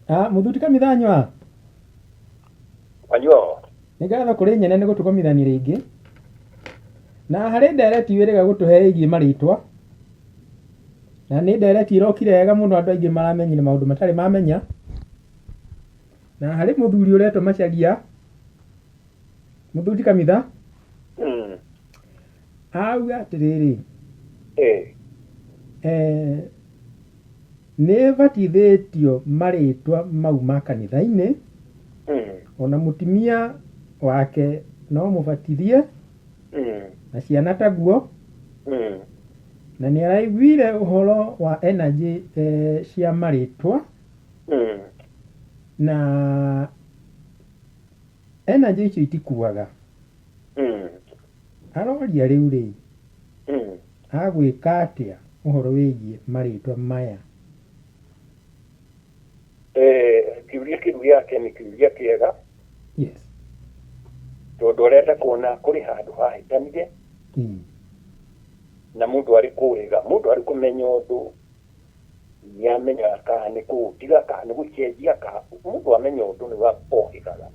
Muthuti kamithanywa Wanyo nigatho kuri nyene ni gutukomithania ringi na hari ndereti wiriga gutuhe igie maritwa na ni ndereti irokire wega muno andu aingi maramenyire maundu matari mamenya na hari muthuri uretwo Macharia Muthuti Kamitha auga atiriri nĩ batithĩtio marĩtwa mau ma kanitha-inĩ ona mũtumia wake no mũbatithie na ciana taguo na nĩ araiguire ũhoro wa energy cia marĩtwa na energy icio itikuaga aroria rĩu rĩ agwĩka atĩa ũhoro wĩgiĩ marĩtwa maya. Kiuria kĩu gĩake nĩ kiuria kĩega. Yes. Tondũ arenda kuona kũrĩ handũ hahĩtanire na mũndũ arĩ kũrĩga, mũndũ arĩ kũmenya ũndũ nĩamenyaga kana nĩ kũũtiga kana nĩ gũcenjia kana mũndũ amenya ũndũ nĩ wa ohĩgaga.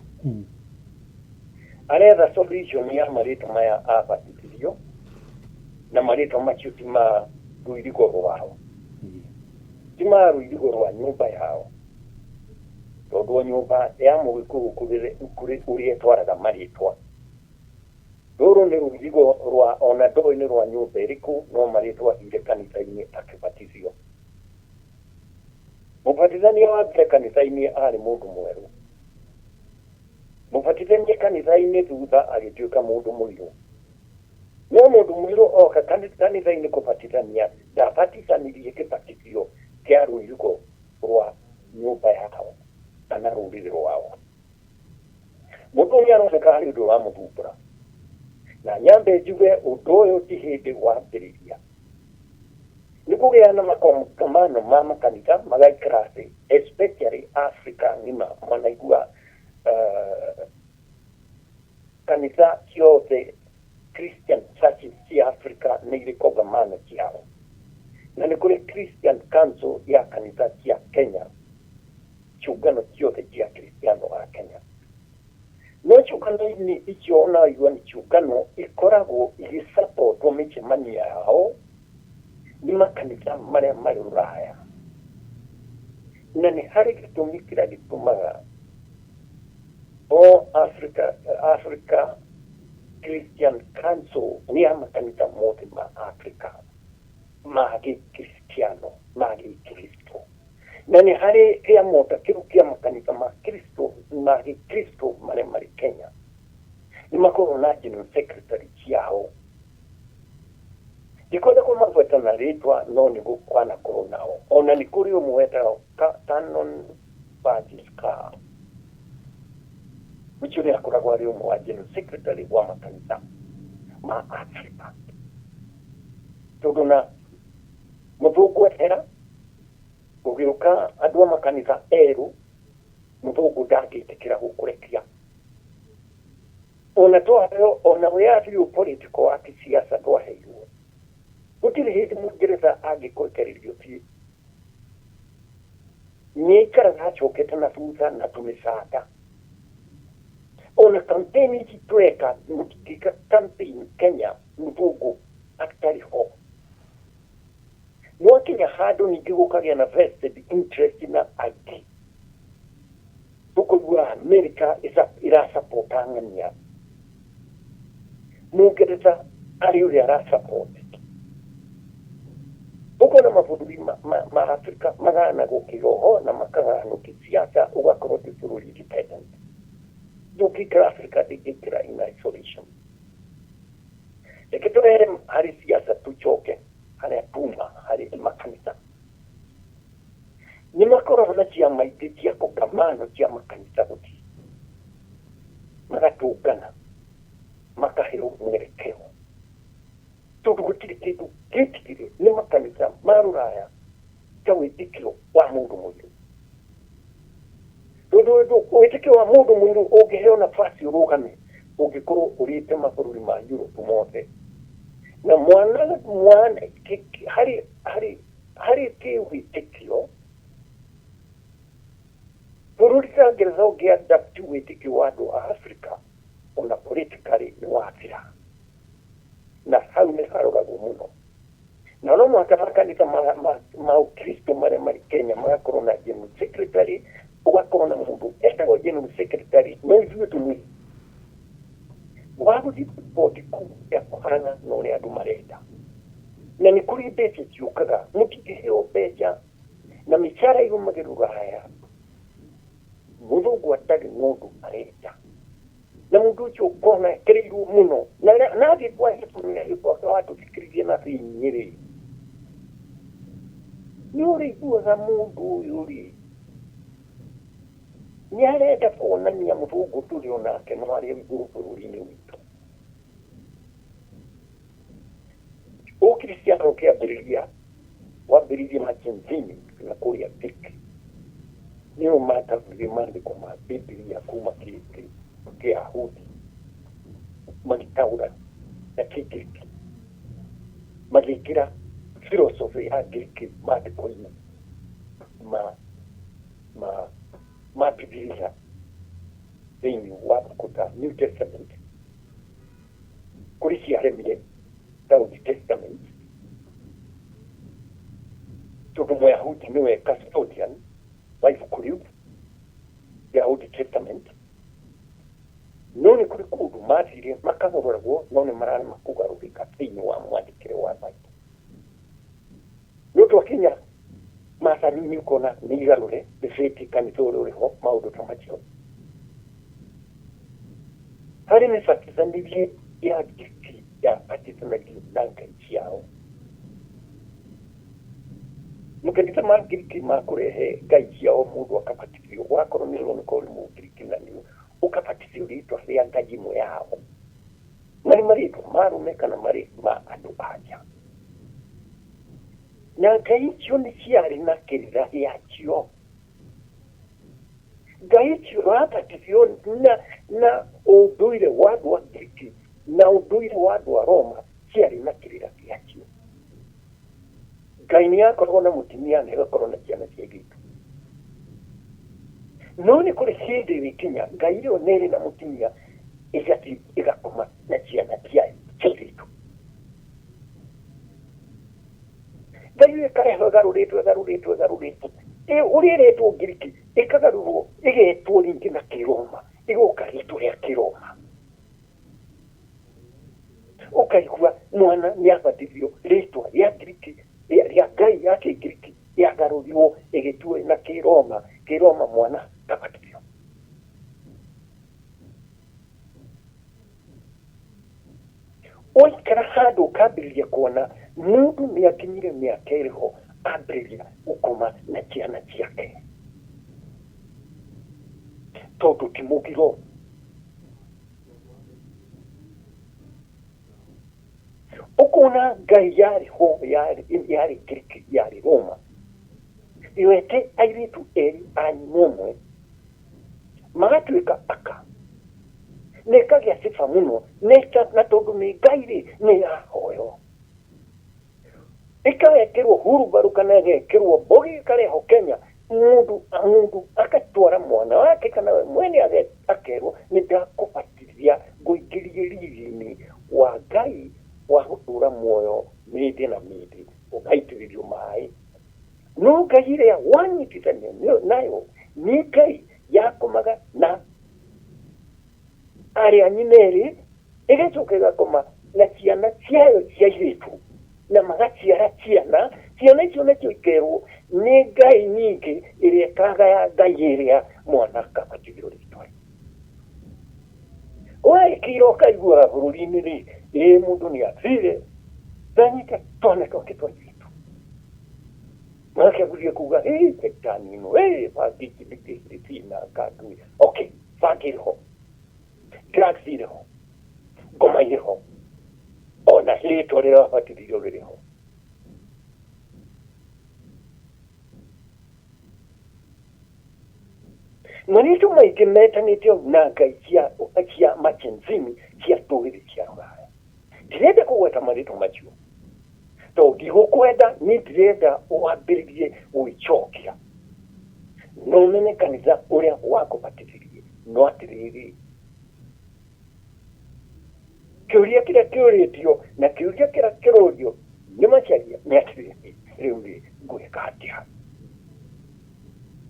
Aretha solution ya marĩtwa maya abatithio na marĩtwa macio ti ma rũirigo rwao, ti ma rũirigo rwa nyũmba yao, tondũ nyũmba ya Mũgĩkũyũ kũrĩ ũrĩa ĩtwaraga marĩtwa. Rũrũ nĩ rũirigo rwa ona ndoĩ nĩ rwa nyũmba ĩrĩkũ, no marĩtwa ire kanitha-inĩ akĩbatithio. Mũbatithania wa mbere kanitha-inĩ arĩ mũndũ mwerũ. Mũbatithania kanitha-inĩ thutha agĩtuĩka mũndũ mũirũ. No mũndũ mũirũ oka kanitha-inĩ kũbatithania ndabatithanirie kĩbatithio kĩa rũirigo rwa nyũmba yao kana rũrĩrĩ rwao. Mũndũ ũyũ aroneka harĩ ũndũ wa mũthumbũra, na nyambe njuge ũndũ ũyũ ti hĩndĩ wambĩrĩria. Nĩ kũgĩa na makongamano ma makanitha magaikara thĩ, especially Africa ng'ima manaigua kanitha ciothe Christian churches cia Africa nĩ irĩ kongamano ciao, na nĩ kũrĩ Christian Council ya kanitha cia Kenya, ciũngano ciothe cia Kristiano wa Kenya. No ciũngano-inĩ icio ona igua nĩ ciũngano ikoragwo igĩsapotwo mĩcemanio yao nĩ makanitha marĩa marĩ Rũraya, na nĩ harĩ gĩtũmi kĩrĩa gĩtũmaga Africa Christian Council nĩ ya makanitha mothe ma Africa ma Gĩkristiano ma Gĩkristo, na nĩ harĩ kĩama kĩu kĩa makanitha ma Kristo ma Gĩkristo marĩa marĩ Kenya, nĩ makoragwo na general secretary ciao. Ndikwenda kũmagwetana rĩtwa no nĩ gũkwanakorwo nao, ona nĩ kũrĩ ũmwe wetagwo Canon Burgess Carr, ũcio nĩ akoragwo arĩ ũmwe wa general secretary wa makanitha ma Africa. Tondũ na mũthũngũ ehera gũgĩũka andũ a makanitha erũ, mũthũngũ ndangĩtĩkĩra gũkũrekia. Ona twaheyo ona wĩyathi political wa kĩsiasa twaheirwo, gũtirĩ hĩndĩ Mũngeretha angĩkũrekererio biũ. Nĩaikaraga acokete na thutha na tũmĩcanda. Ona kampeni ici tweka mũkĩka campaign Kenya mũthũngũ atarĩ ho. Mwakinya handũ ningĩ gũkagĩa na vested interest na angĩ. Tũkũigua Amerika irasapota ng'ania, Mũngeretha arĩ ũrĩa arasupport. Ũkona mabũrũri ma Afrika maganagwo kĩroho na makaganwo kĩsiasa, ũgakorwo ti bũrũri independent. Ndũngĩikara Africa ndĩngĩikara in isolation. Reke tũrehere harĩ siasa tũcoke harĩa tuma harĩ makanitha. Nĩ makoragwo na ciama ingĩ cia kongamano cia makanitha gũthiĩ, magatũngana makaheo mwerekeo, tondũ gũtirĩ kĩndũ gĩkĩrĩ nĩ makanitha ma Rũraya ta wĩtĩkio wa mũndũ mũirũ. Tondũ wĩtĩkio wa mũndũ mũirũ ũngĩheo nafasi ũrũgame ũngĩkorwo ũrĩte mabũrũri ma Europe mothe, na mwana harĩ kĩwĩtĩkio mũrangereza ũngĩadapt wĩtĩkio wa andũ a Africa ona politically nĩ wathira, na hau nĩ haroragwo mũno. Na no mũhaka makanitha ma Ukristo marĩa marĩ Kenya magakorwo na general secretary, ũgakorwo na mũndũ etagwo general secretary, no ithuĩ tũnini wagũthiĩ riboti kuu ya kũhana na ũrĩa andũ marenda. Na nĩ kũrĩ mbeca ciũkaga, mũtingĩheo mbeca na mĩcara yumagĩra Rũraya, mũthũngũ atarĩ mũndũ arenda, na mũndũ ũcio ũkona ekereirwo mũno, na athiĩ kwa gĩbũrũri watũthikĩrĩrie na thĩinĩ-rĩ, nĩ ũrĩiguaga mũndũ ũyũ-rĩ nĩ arenda kuonania mũthũngũ tũrĩ onake no arĩa igũrũ bũrũri-inĩ witũ. Ũkristiano ũkĩambĩrĩria wambĩrĩrie Machinzini na kũrĩa Thika, nĩo matarire maandĩko ma Biblia kuma Kĩyahudi magĩtaũra na Kĩngiriki, magĩkĩra philosophy ya Ngiriki maandĩko-inĩ ma Biblia thĩinĩ wa makuta New Testament, kũrĩ ciaremire ta Old Testament, tondũ Mũyahudi nĩwe custodian wa ibuku rĩu rĩa Old Testament, no nĩ kũrĩ kũndũ mathire makagarũragwo, no nĩ mararema kũgarũrĩka thĩinĩ wa mwandĩkĩre wa Bible. Nĩ ũndũ wa Kenya mathani-inĩ ũkona nĩ igarũre rĩbĩti kanitha ũrĩa ũrĩho maũndũ ta macio. Harĩ mĩbatithanĩrie ya Ngiriki yabatithanagio na ngai ciao. Makanitha ma Ngiriki makũrehe ngai ciao, mũndũ akabatithio, wakorwo nĩ ũroneka ũrĩ Mũngiriki na nĩ ũkabatithio rĩtwa rĩa ngai imwe yao, na nĩ marĩtwa marume kana marĩ ma andũ anja. Na ngai icio nĩ ciarĩ na kĩrĩra gĩacio. Ngai icio wabatithio na ũndũire wa andũ a Ngiriki na ũndũire wa andũ a Roma ciarĩ na kĩrĩra gĩacio. Ngai nĩ yakoragwo na mũtumia na ĩgakorwo na ciana cia airĩtu, no nĩ kũrĩ hĩndĩ ĩgĩkinya ngai ĩyo nĩ ĩrĩ na mũtumia ĩgathiĩ ĩgakoma na ciana cia airĩtu. Ngai ĩyo ĩkarehe ĩgarũrĩtwo ũrĩa ĩretwo Ngiriki ĩkagarũrwo ĩgetwo rĩngĩ na Kĩroma, ĩgoka rĩtwa rĩa Kĩroma, ũkaigua mwana nĩ abatithio rĩtwa rĩa Ngiriki rĩa ngai ya Kĩngiriki yagarũrirwo ĩgĩtuo na Kĩroma mwana akabatithio. Waikara handũ ũkambĩrĩria kuona mũndũ nĩ akinyire mĩaka ĩrĩho ambĩrĩria gũkoma na ciana ciake, tondũ ti mũgiro. Ũkona ngai yarĩho yarĩ Ngiriki yarĩ Roma, yoete airĩtu erĩ a nyina ũmwe magatuĩka aka, na ĩkagĩa sifa mũno, na tondũ nĩ ngai-rĩ nĩ yahoyo, ĩkawekĩrwo hurubaru kana ĩgekĩrwo mbogi ĩkareho Kenya, mũndũ agatwara mwana wake kana we mwene akerwo nĩ ndakũbatithia ngũingĩrie riri-inĩ wa ngai wa gũtũra muoyo mĩndĩ na mĩndĩ, ũgaitĩrĩrio maĩ. No ngai ĩrĩa wanyitithania nayo nĩ ngai yakomaga na arĩa nyina erĩ, ĩgacoka ĩgakoma na ciana ciayo cia airĩtu na magaciara ciana icio nacio ikerwo nĩ ngai nyingĩ ĩrĩa ĩkagaya ngai ĩrĩa mwana akabatithio rĩtwa. Waikira ũkaiguaga bũrũri-inĩ-rĩ, mũndũ nĩ athire ndanyita twana twake twa airĩtu, makĩambĩrĩria kuuga thekitani ĩno bangĩkĩndĩkĩrĩti na ngandui. Okay, bangi ĩrĩho, drugs ĩrĩho, ngoma ĩrĩho, ona rĩtwa rĩrĩa wabatithirio rĩrĩho. Marĩtwa maingĩ metanĩte na ngai cia Machinzini cia ndũrĩrĩ cia Rũraya. Ndirenda kũgweta marĩtwa macio, tondũ ndigũkwenda, nĩ ndirenda wambĩrĩrie gwĩcokia, no mene kanitha uria wako batithirie no atiriri kiuria kira kiuritio na kiuria kira kirorio ni macharia ni atiriri riu ngwika atia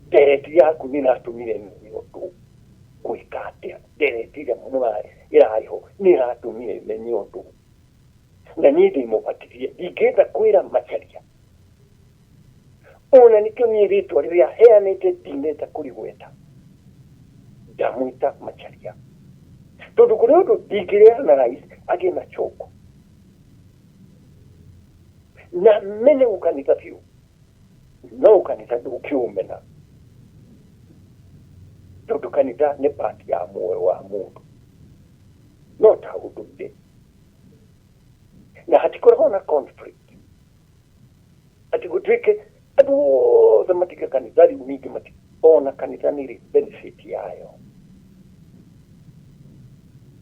dereti yaku ni natumire ni undu gwika atia dereti ya mwana iraiho ni natumire ni undu na ni ndimo batithie ingenda kwira macharia ona nikyo ni ritwa riria heanite ndineta kurigweta ndamwita macharia tondu kuri undu ndingireana rais agina choko na mene ukanitha biu no ukanitha ndukiumena tondu kanitha ni part ya muoyo wa mundu no ta undu na hatikoragwo na conflict ati gutwike andu othe matika kanitha riu ningi ona kanitha niri benefit yayo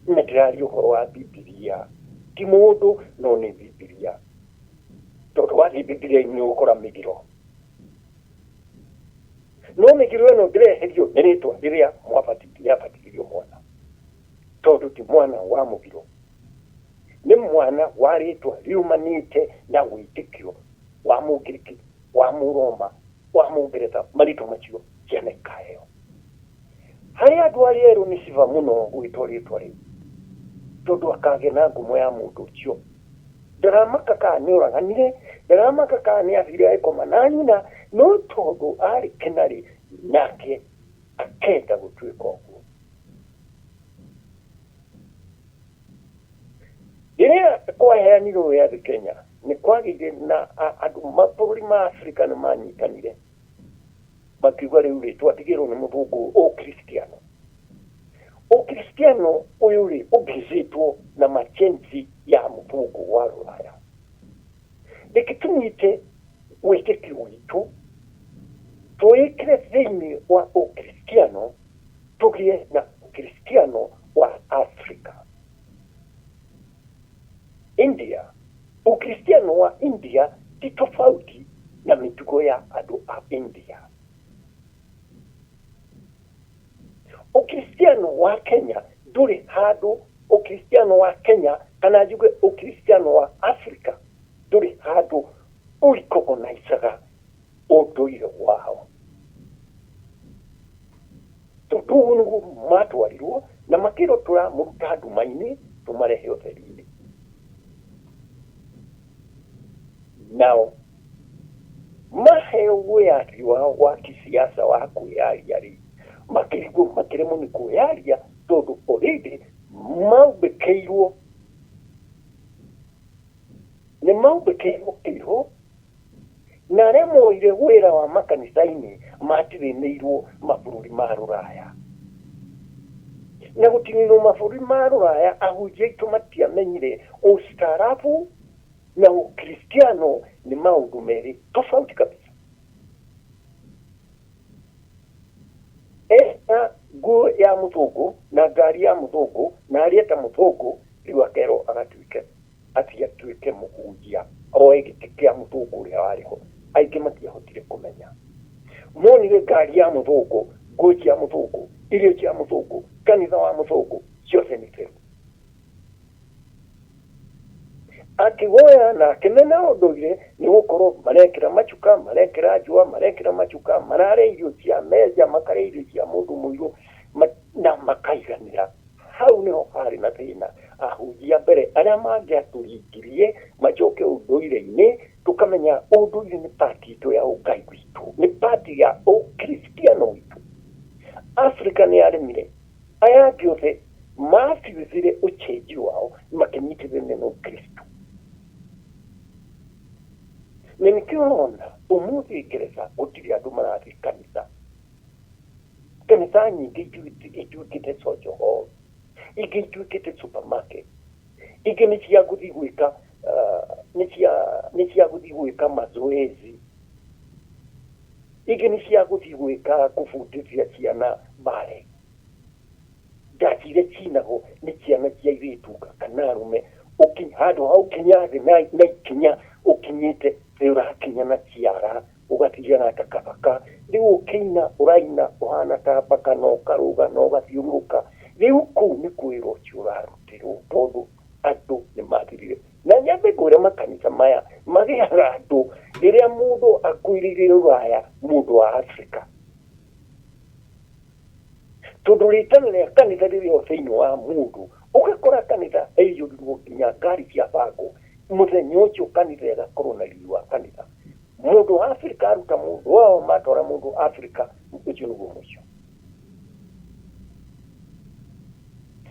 nĩndĩraria ũhoro wa Bibilia ti mũndũ no nĩ Bibilia tondũ wa Bibilia-inĩ ũgũkora mĩgiro no mĩgiro ĩno ndĩreherio nĩ rĩtwa rĩrĩa yabatithirio mwana tondũ ti mwana wa mũgiro nĩ mwana wa rĩtwa riumanĩte na wĩtĩkio wa Mũngiriki wa Mũroma wa Mũngeretha marĩtwa macio ciana ikaheo harĩa andũ arĩa erũ nĩ ciba mũno gwĩtwo rĩtwa rĩu tondu akage na ngumo ya mundu ucio ndaramaka ka ni uraganire ndaramaka ka ni athire aikoma na nyina no tondu ari kenari nake akenda gutwika uguo iria kwaheanirwo ya Kenya ni kwagire na andu mabũrũri ma Afrika nĩ manyitanire makiuga rĩu rĩtwatigĩrwo nĩ mũthũngũ ũkristiano ukristiano uyu ri ugizitwo na machenzi ya mũthũngũ wa Rũraya ndikitumite wĩtĩkio witũ twĩkĩre thĩinĩ wa ukristiano tũgĩe na ukristiano wa Afrika. India, ukristiano wa India ti tofauti na mitugo ya andũ a India. Ukristiano wa Kenya nduri handu ukristiano wa Kenya kana njuge ukristiano wa Afrika nduri handu urikogonaisaga ũndũire wao. Tutungu matwarirwo na makiro tura mũruta nduma-inĩ tumarehe ũtheri-inĩ. Now maheo wĩyathi wao wa kisiasa wa kwĩyaria rĩ makĩremwo nĩ kwĩyaria tondũ already maubĩkĩirwo kĩho na arĩa moire wĩra wa makanitha-inĩ matirĩnĩirwo mabũrũri ma Rũraya na gũtinĩrwo mabũrũri ma Rũraya ahunjia aitũ matiamenyire ũstaarabu na ukristiano ni maundu merĩ tofauti kabisa. Nguo ya mũthũngũ na ngari ya mũthũngũ na arĩeta mũthũngũ rĩu akerwo atuĩke mũhunjia oe gĩtĩ kĩa mũthũngũ ũrĩa warĩho. Aingĩ matiahotire kũmenya monire ngari ya mũthũngũ, nguo cia mũthũngũ, irio cia mũthũngũ, kanitha wa mũthũngũ ciothe nĩ theru. Akiwoya na akimena ũndũire nĩ gũkorwo marekĩra macuka, marekĩra njũa, marekĩra macuka, marare irio cia meja, makare irio cia mũndũ mũirũ na makaiganĩra. Hau nĩho harĩ na thĩna. Ahunjia mbere arĩa mangĩatũringirie macoke ũndũire-inĩ tũkamenya ũndũire nĩ pati itũ ya ũngai witũ, nĩ pati ya ũkristiano witũ. Afrika nĩ yaremire aya angĩ othe mabiũthire ũcenji wao makĩnyitithania na Ũkristo. Na nĩkĩona ũmũthĩ Ngeretha gũtirĩ andũ marathiĩ kanitha. Kanitha nyingĩ ituĩkĩte social hall, ingĩ ituĩkĩte supermarket, ingĩ nĩ cia gũthiĩ gwĩka mazoezi, ingĩ nĩ cia gũthiĩ gwĩka kũbundithia ciana mbare. Ndacire cinagwo nĩ ciana cia airĩtu kana arũme handũ hau kinya thĩ na ikinya ũkinyĩte thĩ ũrakinya na ciara ũgatigana takabaka riu kina uraina uhana ta paka no karuga no gathiuruka riu ku ni kwiro ciurarutirwo tondu andu ni mathirire na nyambe ngwire makanitha maya magiaga andu riria mundu akuirire ruraya mundu wa Afrika tondu ritana ria kanitha riria thiini wa mundu ugakora kanitha eiyurirwo nginya ngari cia bango muthenya ucio kanitha igakorwo na riri wa kanitha mundu wa Afrika aruta mundu wao matora mundu Afrika ucio niguo mucio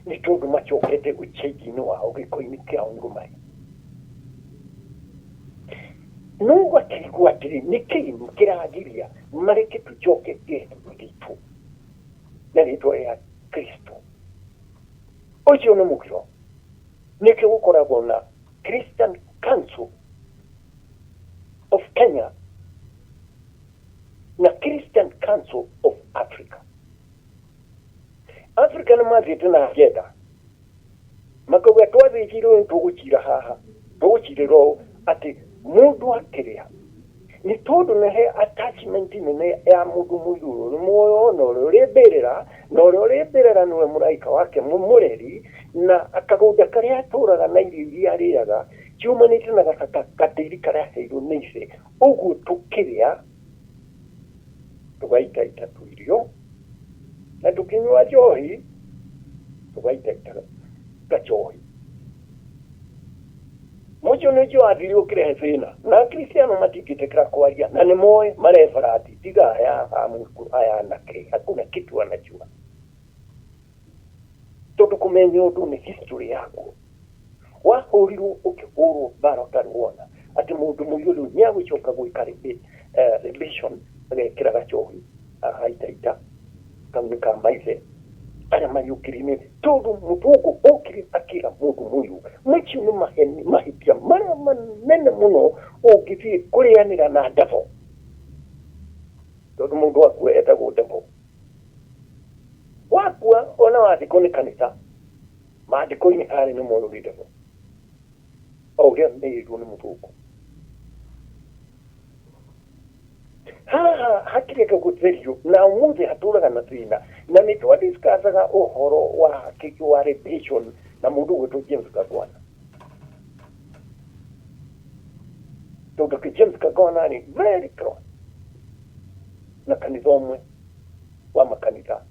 ni tondu macokete gucenjini wao giko-ini kiao ngumai nungu atirigwo atiri niki kiragiria mareke tucoke gĩthiĩ gitu na rĩtwa rĩa Kristo ucio nĩ mũgiro nĩkĩo gũkoragwo na Christian Council of Kenya na Christian Council of Africa. Africa nĩ mathiĩte na agenda makauga twathĩkirwo tũgũcira haha tũgũcirĩrwo atĩ mundu akĩrĩa ni tondu nehe attachment nene ya mundu mũirũ muoyo no rĩmbĩrĩra no rĩmbĩrĩra niwe mũraika wake mũreri na akagũnda karĩa atũraga na irio iria arĩaga ciumanĩte na gatĩri karĩa heirwo nĩ ice ũguo tũkĩrĩa tũgaitaita irio na tũkĩnyua njohi tũgaitaita gacohi mucho nĩkĩo athiri ũkĩrehe thĩna na Kristiano matingĩtĩkĩra kwaria na nĩ moĩ marebarati tiga aya anake hakuna kitu wanajua tondu kũmenya ũndũ nĩ history yako wahũrirwo ũkĩhũrwo mbara ũtarĩ atĩ mũndũ mũiyũru nĩagũcoka gwĩka rebellion agekĩra gacohi ahaitaita kamwe ka maithe arĩa mayũkĩrĩine tondu mũthũngũ ũkĩrĩ akĩra mũndũ mũirũ macio nĩ mahĩtia marĩa manene mũno ũngĩthiĩ kũrĩanĩra na ndabo tondu mũndũ wakua etagwo ndabo wakua ona wathikwo nĩ kanitha maandĩko-inĩ harĩ nĩ moyũri ndabo o ũrĩa merĩirwo nĩ mũthũngũ haha hakireka gutherio na umuthi haturaga na thina na nĩ twadiscussaga ũhoro wa hakiki wa repetition na mũndũ gwĩtwo James Kagwana tondu James Kagwana ni very close na kanitha ũmwe wa makanitha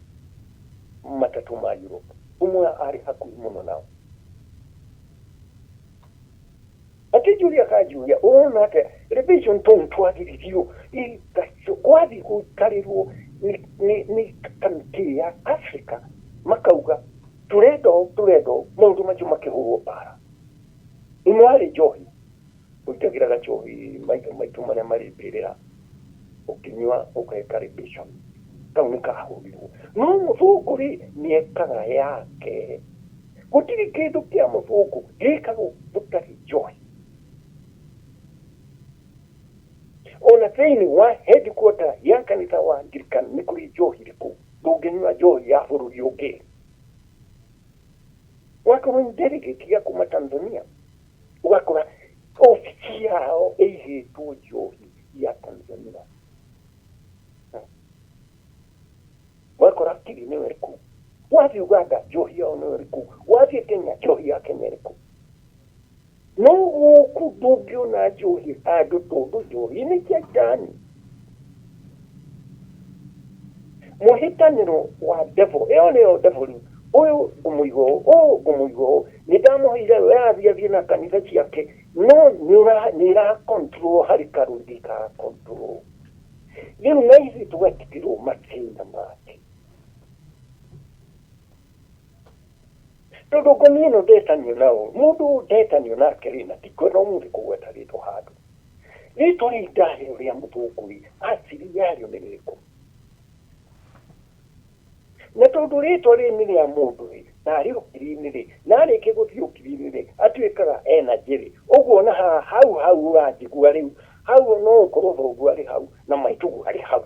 matatu ma Europe umwe arĩ hakuhĩ mũno nao akijulia kajulia ona ake revision ton twagiririo kwathi gukarirwo ni kamiti ya Africa makauga turendo mundu macho makihurwo bara imwari johi utagira gachohi maitu maria maribirira ukinywa ukeka revision kauni kahurirwo no muthuguri niekaga yake gutiri kindu kia muthugu gikagwo gutari johi ona thĩinĩ wa headquarter ya kanitha wa Anglican nĩ kũrĩ njohi rĩkũ ndũngĩnyua njohi ya bũrũri ũngĩ wakorwo nĩ delegate ya kuma Tanzania ugakora ofici yao ĩigĩtwo njohi ya Tanzania wakora kiri nĩ rĩkũ wathiĩ Uganda njohi yao nĩ rĩkũ wathiĩ Kenya njohi ya Kenya rĩkũ no gũkũ ndũngĩona njohi handũ tondu njohi nĩ kĩajani mũhĩtanĩro wa devil ĩyo nĩyo devil ũyũ ngũmũigwo nĩ ndamũheire we athiĩ na kanitha ciake no nĩ ĩra control harĩ karũthi ka control rĩu na ici tũgetikĩrwo mathĩna make tondu ngonie no ndetanio nao mundu ndetanio nake rĩna tikwenda ũmũthĩ kũgweta rĩtwa handũ rĩtwa rĩndaheo rĩa mũthũngũri aciri yarĩo nĩ rĩkũ na tondu rĩtwa rĩrĩ nĩ rĩa mũndũ rĩ na arĩ ũkiri-inĩ rĩ na arĩkie gũthiĩ ũkiri-inĩ rĩ atuĩkaga ena njĩrĩ ũguo na hau ũranjigua rĩu hau no ũkorwo thoguo arĩ hau na maitũguo arĩ hau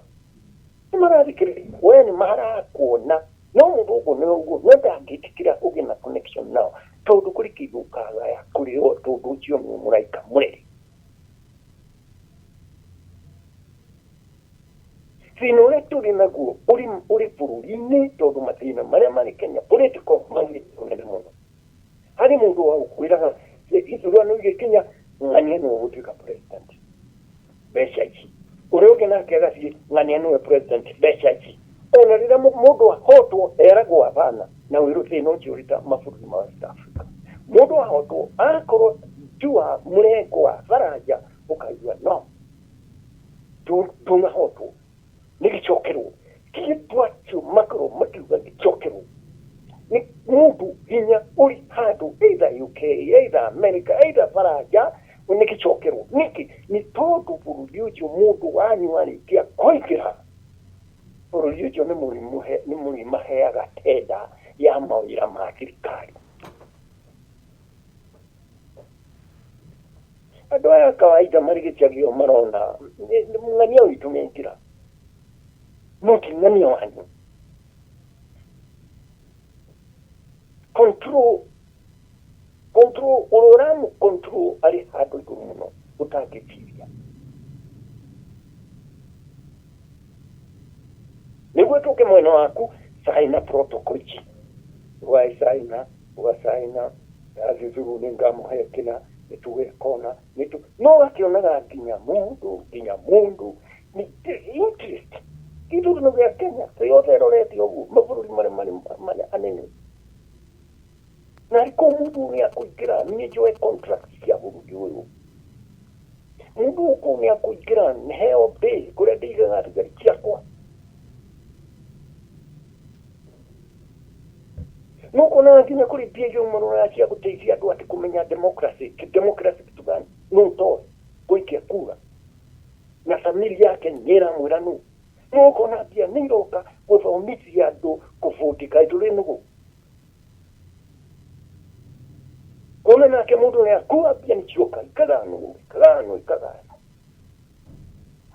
nĩ marathikĩrĩria we nĩ marakuona no mũthũngũ nĩ ũguo no ndangĩtĩkĩra ũgĩe na connection nao tondu kũrĩ kĩndũ kagaya kũrĩ o tondu ũcio nĩ mũraika mũreri thina uria turi naguo uri bururi-ini tondu mathina maria mari Kenya political manene muno hari mundu wa ukwiraga ithurano igikinya ng'ania no gutuika president becaci uria ungi nake agathie ng'ania niwe president becaci ona rira mundu ahotwo eragwo abana na wiru thina ucio urita mabũrũri ma West Africa mundu ahotwo akorwo jua murengo wa faraja ukaigua no tunahotwo nigicokerwo kitwacho makoro makiuga gicokerwo ni mundu hinya uri handu either UK either America either faraja nigicokerwo niki ni tondu bũrũri ucio mundu wanyua rikia koikira bũrũri ucio ni mũrimo maheaga tenda ya mawĩra ma thirikari andũ aya kawaida marigicagio marona ng'ania witũ mekira no ti ng'ania wanyu control uroramu control ari handũ igũrũ mũno ũtangĩciria nĩguo tũke mwena waku saina protocol ici wasaina azizuru ningamuhe kila nituwekona no akionaga nginya mundu ni interest githurano gia Kenya yothe rorete uguo mabũrũri mari anene na ariko mundu ni akuingira ni joe contract cia bũrũri uyu mundu uko ni akuingira heo pay kuria ndigaga thigari ciakwa nuko na nginya kuri pia marora cia guteithia andu ati kumenya democracy kitugani nuto kuikia kura na familia yake nyera mwiranu nuko na pia niroka guthomithia andu kufutika ituri nugu kone nake mundu ni akua pia ni chioka ikagano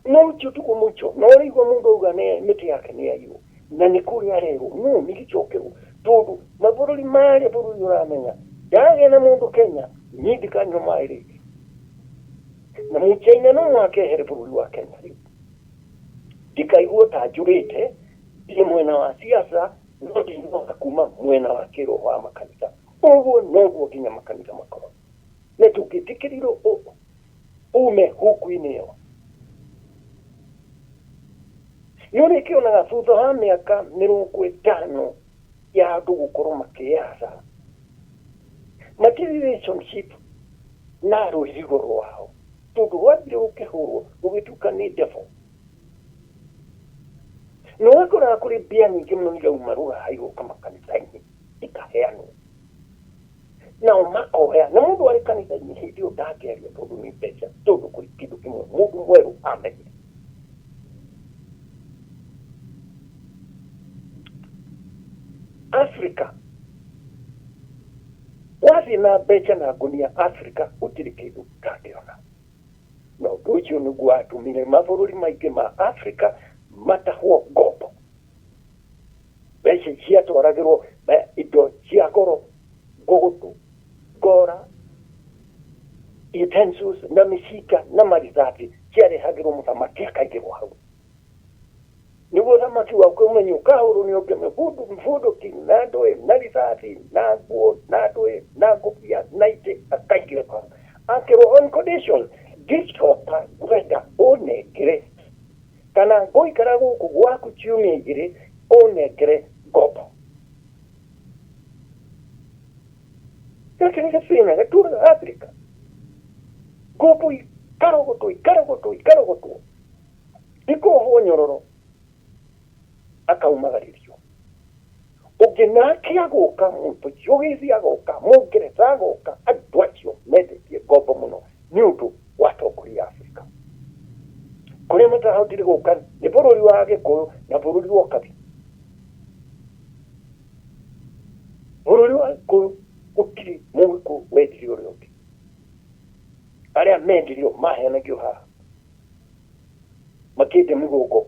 no chutuko mucho no rigo mundu ugane miti yake ni ayo na nikuri arero no nigichokero tondu mabũrũri mari bũrũri uramenya ndage na mundu Kenya nyidikanywa mairi na muchaina no wakehere bũrũri wa Kenya dikaiguo tajurite ndi mwena wa siasa no ndino kuma mwena wa kiroho wa makanitha uguo noguo nginya makanitha makoro netukitikiriro ume huku-inĩ ĩyo nĩũrĩ kĩonaga thutha wa mĩaka 50 ya andũ gũkorwo makĩyasa relationship na rũirigo rwao tondũ wathire ũkĩhũrwo ũgĩtuka nĩ devil no wakora kuri mbia nyingĩ mũno irauma rũraya igoka makanitha-inĩ ikaheanwo na makoya na mũndũ arĩ kanitha-inĩ hĩndĩ ĩyo ndangĩaria tondũ nĩ mbeca tondũ kũrĩ kĩndũ kĩmwe mũndũ mwerũ amenyire Africa wathi na mbeca na ngunia Africa gũtirĩ kĩndũ ũtangĩona na ũndũ ũcio nĩguo watũmire mabũrũri maingĩ ma Africa matahwo ngombo mbeca ciatwaragĩrwo indo cia goro ngũgũtũ ngora utensils na mĩcinga na marithathi ciarehagĩrwo mũthamaki akaigĩrwo hau nĩguo thamaki waku ũmenye ũkahũrwo nĩ ũngĩ mũbunduki na ndũĩ na rithathi na nguo na ndũĩ na ngũbia na itĩ akaigĩrwo hau akĩrwo on condition gĩcoka gwenda ũnengere kana ngũikara gũkũ gwaku ciumia igĩrĩ ũnengere ngombo gake nĩ gathĩna gatũraga Africa ngombo ikarogotwo ikohwo nyororo akaumagaririo ũngĩ nake agoka mũtũciũgĩci agoka mũngeretha agoka andũ acio mendetie ngombo mũno nĩ ũndũ wa tongoria Africa kũrĩa matahotire gũka nĩ bũrũri wa Gĩkũyũ na bũrũri wa Ũkabi bũrũri wa Gĩkũyũ gũtirĩ mũgĩkũ wendire ũrĩa ũngĩ arĩa mendirio maheanagio haha makĩte mĩgũngo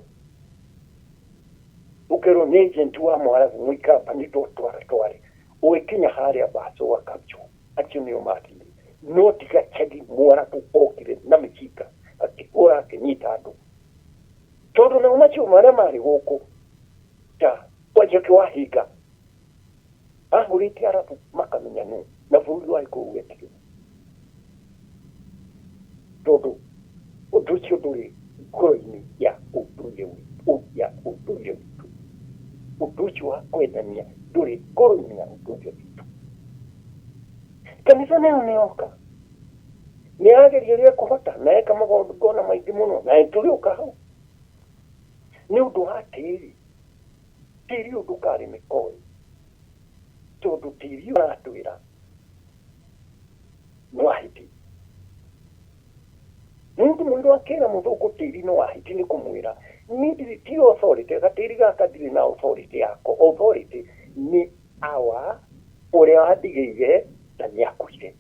ũkerwo nĩ agent wa Mwarabu mũikamba nĩ tware ũgĩkinya harĩa Baso wa Kapcho acio nĩo matinĩ no tiga Chadi Mwarabu okire na mĩcinga akĩhũra akĩnyita andũ tondu na macio maria mari guku ta waje kwa higa ahurite arabu makamenya no na bũrũri wa ikuũ wetire tondu ũndũ ũcio ndũrĩ ngoro-inĩ ya ũndũire witũ ũndũ ũcio wa kwendania ndũrĩ ngoro-inĩ ya ũndũire witũ. Kanitha nayo nĩyoka nĩyageria ũrĩa kũhota na eka magongona maingĩ mũno na tũrĩũka hau nĩ ũndũ wa tĩri ũndũ ũkarĩ mĩkoi tondu tĩri ũratwĩra nĩ wahiti. Mũndũ mũndũ akĩra mũthũngũ tĩri nĩ wahiti nĩ kũmwĩra nĩ ti authority gatĩri gaka ndirĩ na authority yako. Authority nĩ awa ũrĩa wandigĩire na nĩakuire.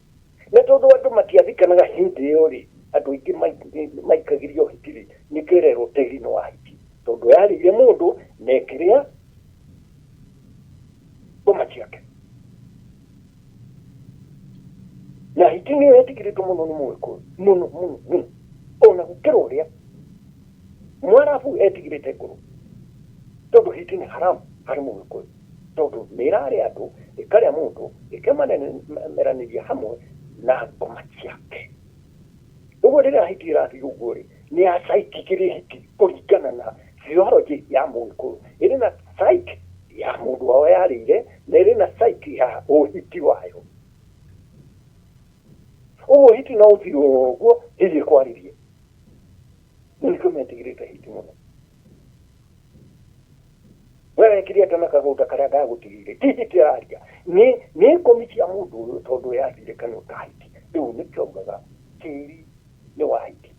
Na tondu andũ matiathikanaga hĩndĩ ĩyo rĩ andũ aingĩ maikagirio hiti nĩkĩrerwo tĩri nĩ wahiti tondu yarĩire mũndũ na ekĩrĩa boma ciake. Na hiti nĩyo yetigĩrĩtwo mũno nĩ Mũgĩkũyũ mũno ona gũkĩra ũrĩa Mwarabu etigĩrĩte ngũrũ tondu hiti nĩ haramu harĩ Mũgĩkũyũ tondu nĩĩrarĩa andũ ĩkarĩa mũndũ ĩkĩmaranĩria hamwe na boma ciake. Ũguo rĩrĩa hiti ĩrathiĩ ũguo rĩ nĩ ya psyche hiti kũringana na theology ya Mũgĩkũyũ ĩrĩ na psyche ya mũndũ wao yarĩire na ĩrĩ na psyche ya ũhiti wayo. Ũguo hiti no ũthiĩ ũguo hĩndĩ ĩkwarĩrie nĩkĩo metigĩrĩte hiti mũno. Werekire atĩ na kagũnda karĩa gagũtigĩire ti hiti araria nĩ ikũmi cia mũndũ ũyũ tondu yathire kanũ ta hiti. Rĩu nĩkĩo augaga tĩri nĩ wa hiti.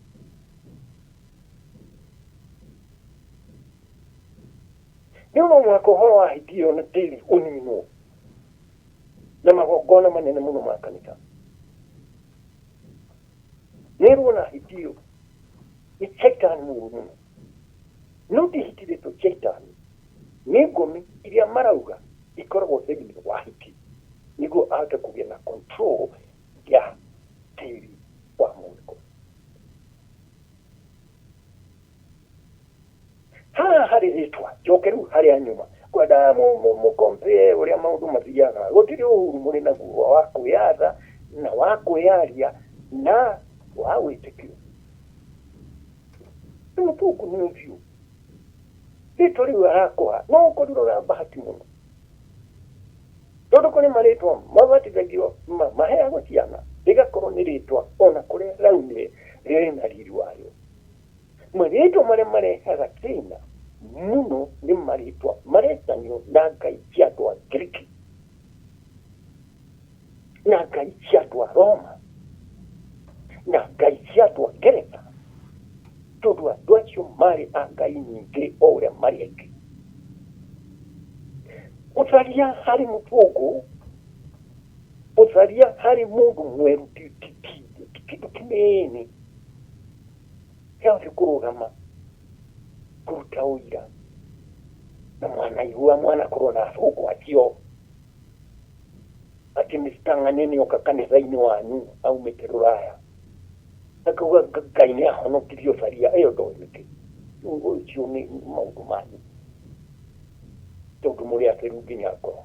Rĩu no mũhaka ũhoro wa hiti ĩyo na tĩri ũninwo na magongona manene mũno ma kanitha. Nĩruona hiti ĩyo nĩ shaitani mũru mũno no ti hiti rĩtwo shaitani nĩ ngũmi iria marauga ikoragwo thĩinĩ wa hiti nĩguo ahote kũgĩa na control ya tĩri wa Mũgĩkũyũ. Haha harĩ rĩtwa njoke rĩu harĩa nyuma kwenda mũkompare ũrĩa maũndũ mathiaga gũtirĩ ũhuru mũrĩ naguo wa kwĩyatha na wa kwĩyaria na wa wĩtĩkio. Mũthũngũ nĩ ũthiũ rĩtwa rĩu arakũha no ũkorirwo na bahati mũno tondu kũrĩ marĩtwa mabatithagio maheagwo ciana rĩgakorwo nĩ rĩtwa ona kũrĩa raumire rĩrĩ na riri wayo. Marĩtwa marĩa marehaga thĩna mũno nĩ marĩtwa maretanio na ngai cia andũ a Ngiriki na ngai cia andũ a Roma na ngai cia andũ a Ngeretha tondu andũ acio marĩ a ngai nyingĩ o ũrĩa marĩ aingĩ. Gũtharia harĩ mũthũngũ gũtharia harĩ mũndũ mwerũ ti kĩndũ kĩnini gĩathi kũrũgama kũruta ũira na mwanaigua mwana korwo na athũngũ acio atĩ Mr. Ng'ang'e nĩoka kanitha-inĩ wanyu aumĩte Rũraya akauga Ngai nĩ ahonokirie ũtharia ĩyo ndoĩ nĩkĩ. Ũcio nĩ maũndũ manyu tondu mũrĩ atheru nginya ngoro.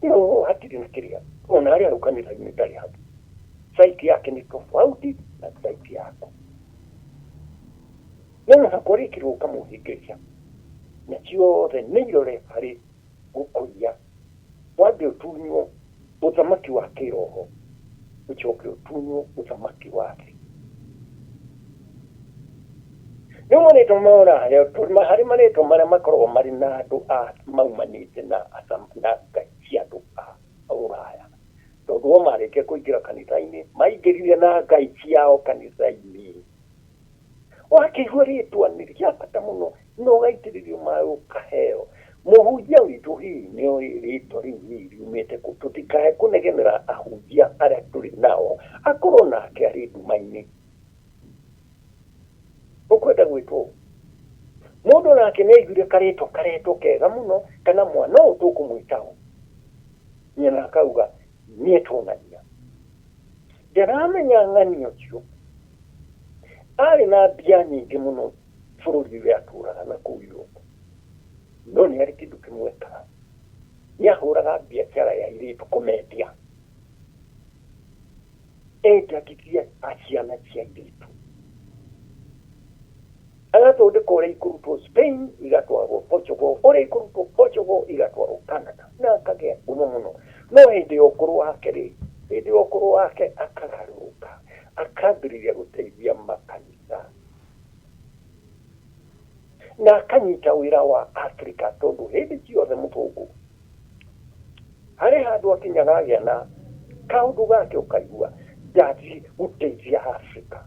No hatirĩ na kĩrĩa ona arĩa rĩu kanitha-inĩ ndarĩ hau. Saiti yake nĩ tofauti na saiti yako. No mũhaka ũrĩkĩrwo ũkamũhĩngĩria na ciothe nĩ irore harĩ gũkũria wambe ũtunywo ũthamaki wa kĩroho ũcoke ũtunywo ũthamaki wa thĩ. Rĩu marĩtwa ma Ũraya harĩ marĩtwa marĩa makoragwo marĩ na andũ a maumanĩte na ngai cia andũ a Ũraya tondu o marĩkia kũingĩra kanitha-inĩ maingĩrire na ngai ciao kanitha-inĩ. Wakĩigua rĩtwa nĩ rĩa bata mũno no ũgaitĩrĩrio maĩ ũkaheo. Mũhunjia witũ hihi nĩoĩ rĩtwa rĩu riumĩte kũ tũtikae kũnegenera ahunjia arĩa tũrĩ nao akorwo nake arĩ nduma-inĩ. Ũkwenda gwĩtwo mũndũ nake nĩaiguire karetwo kega mũno kana mwana ũyũ tũkũmwĩtaho nyina akauga niĩ tũng'ania. Ndaramenya ng'ania ũcio arĩ na mbia nyingĩ mũno bũrũri ũrĩa atũraga na kũu Europe, no nĩ arĩ kĩndũ kĩmwe ekaga, nĩ ahũraga biacara ya airĩtu kũmendia, endagiria ciana cia airĩtu, agathondeka ũrĩa ikũrutwo Spain igatwarwo Portugal, ũrĩa ikũrutwo Portugal igatwarwo Canada, na akagĩa ngumo mũno. No hĩndĩ ya ũkũrũ wake rĩ, hĩndĩ ya ũkũrũ wake akagarũrũka, akambĩrĩria gũteithia makanitha na akanyita wĩra wa Afrika, tondũ hĩndĩ ciothe mũthũngũ harĩ handũ akinyaga agĩa na kaũndũ gake ũkaigua ndathiĩ gũteithia Afrika.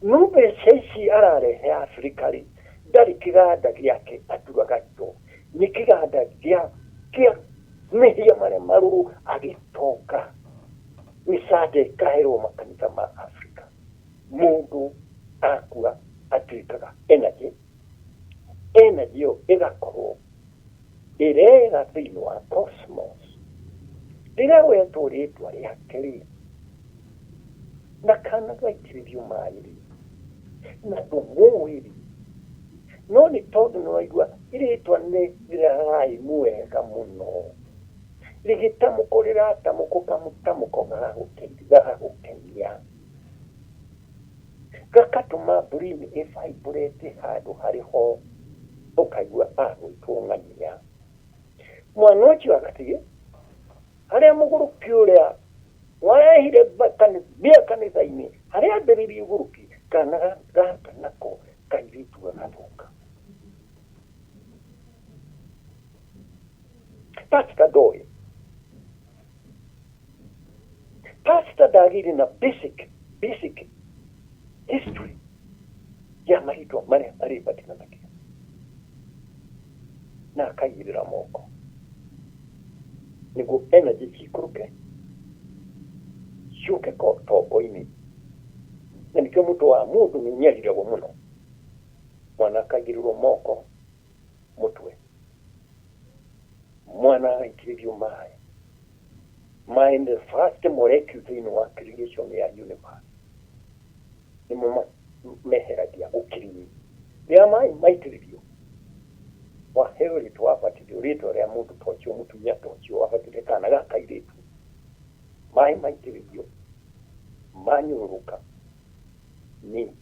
No mbeca ici ararehe Afrika rĩ, ndarĩ kĩganda gĩake aturaga indo, nĩ kĩganda kĩa mehia marĩa marũrũ agĩtonga, mĩsaada ĩkaherwo makanitha ma Afrika. Mũndũ akua atuĩkaga energy ĩyo ĩgakorwo ĩrega thĩinĩ wa cosmos. Rĩrĩa wetwo rĩtwa rĩake rĩ, na kana gaitĩrĩrio maĩ rĩ, na ndũmũĩ rĩ, no nĩ tondũ nĩ waigua rĩtwa nĩ rĩrarai mwega mũno, rĩgĩtamũkwo rĩratamũkwo kamũtamũko gagagũkenia, gakatũma brain ĩvibrate handũ harĩ ho, ũkaigua agwĩtwo ng'ania. Mwana ũcio agathiĩ harĩa mũgũrũki ũrĩa warehire mbia kanitha-inĩ, harĩa ambĩrĩirie ũgũrũki, kana gaka nako kairĩtu gagathũka. Pastor ndoĩ, pastor ndagĩire na basic history ya marĩtwa marĩa arĩbatinanagia, na akaigĩrĩra moko nĩguo energy cikũrũke ciũke tombo-inĩ. Na nĩkĩo mũtwe wa mũndũ nĩ ũnyariragwo mũno, mwana akaigĩrĩrwo moko mũtwe, mwana agaitĩrĩrio maĩ nĩ the first molecule thĩinĩ wa creation ya universe, nĩmo meheragia ũkiri-inĩ. Rĩrĩa maĩ maitĩrĩrio, waheo rĩtwa wabatithio, rĩtwa rĩa mũndũ tocio, mũtumia tocio, wabatithio kana gaka kairĩtu, maĩ maitĩrĩrio manyũrũka, ni